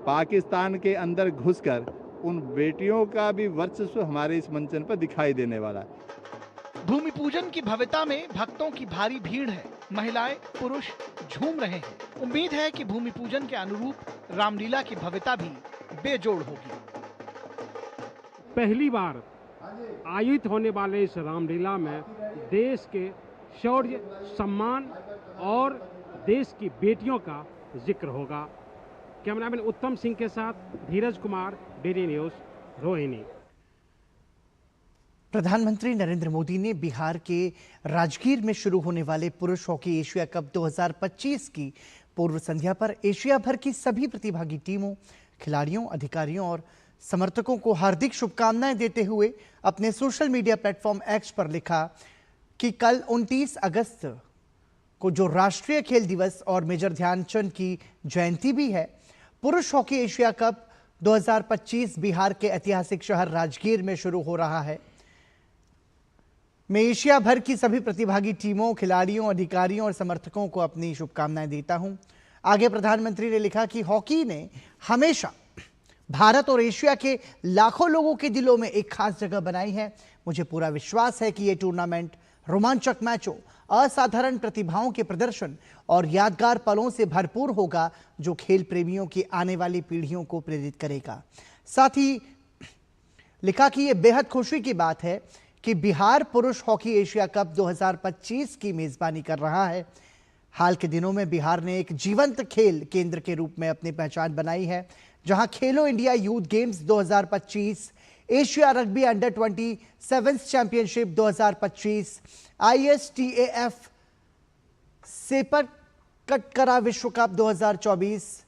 पाकिस्तान के अंदर घुसकर उन बेटियों का भी वर्चस्व हमारे इस मंचन पर दिखाई देने वाला है। भूमि पूजन की भव्यता में भक्तों की भारी भीड़ है। महिलाएं, पुरुष झूम रहे हैं। उम्मीद है कि भूमि पूजन के अनुरूप रामलीला की भव्यता भी बेजोड़ होगी। पहली बार आयोजित होने वाले इस रामलीला में देश के शौर्य, सम्मान और देश की बेटियों का जिक्र होगा। कैमरामैन उत्तम सिंह के साथ धीरज कुमार, DD न्यूज, रोहिणी। प्रधानमंत्री नरेंद्र मोदी ने बिहार के राजगीर में शुरू होने वाले पुरुष हॉकी एशिया कप 2025 की पूर्व संध्या पर एशिया भर की सभी प्रतिभागी टीमों, खिलाड़ियों, अधिकारियों और समर्थकों को हार्दिक शुभकामनाएं देते हुए अपने सोशल मीडिया प्लेटफॉर्म एक्स पर लिखा कि कल 29 अगस्त को जो राष्ट्रीय खेल दिवस और मेजर ध्यानचंद की जयंती भी है, पुरुष हॉकी एशिया कप 2025 बिहार के ऐतिहासिक शहर राजगीर में शुरू हो रहा है। मैं एशिया भर की सभी प्रतिभागी टीमों, खिलाड़ियों, अधिकारियों और समर्थकों को अपनी शुभकामनाएं देता हूं। आगे प्रधानमंत्री ने लिखा कि हॉकी ने हमेशा भारत और एशिया के लाखों लोगों के दिलों में एक खास जगह बनाई है। मुझे पूरा विश्वास है कि यह टूर्नामेंट रोमांचक मैचों, असाधारण प्रतिभाओं के प्रदर्शन और यादगार पलों से भरपूर होगा, जो खेल प्रेमियों की आने वाली पीढ़ियों को प्रेरित करेगा। साथ ही लिखा कि यह बेहद खुशी की बात है कि बिहार पुरुष हॉकी एशिया कप 2025 की मेजबानी कर रहा है। हाल के दिनों में बिहार ने एक जीवंत खेल केंद्र के रूप में अपनी पहचान बनाई है, जहां Khelo India youth games 2025, Asia rugby under 27 championship 2025, ISTAF sepak takraw विश्व कप 2024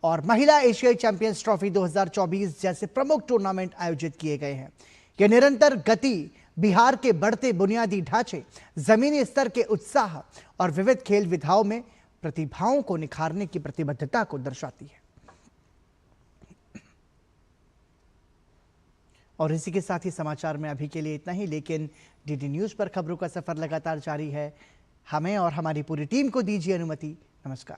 और महिला एशियाई चैंपियंस ट्रॉफी 2024 जैसे प्रमुख टूर्नामेंट आयोजित किए गए हैं। यह निरंतर गति बिहार के बढ़ते बुनियादी ढांचे, जमीनी स्तर के उत्साह और विविध खेल विधाओं में प्रतिभाओं को निखारने की प्रतिबद्धता को दर्शाती है। और इसी के साथ ही समाचार में अभी के लिए इतना ही, लेकिन DD न्यूज पर खबरों का सफर लगातार जारी है। हमें और हमारी पूरी टीम को दीजिए अनुमति। नमस्कार।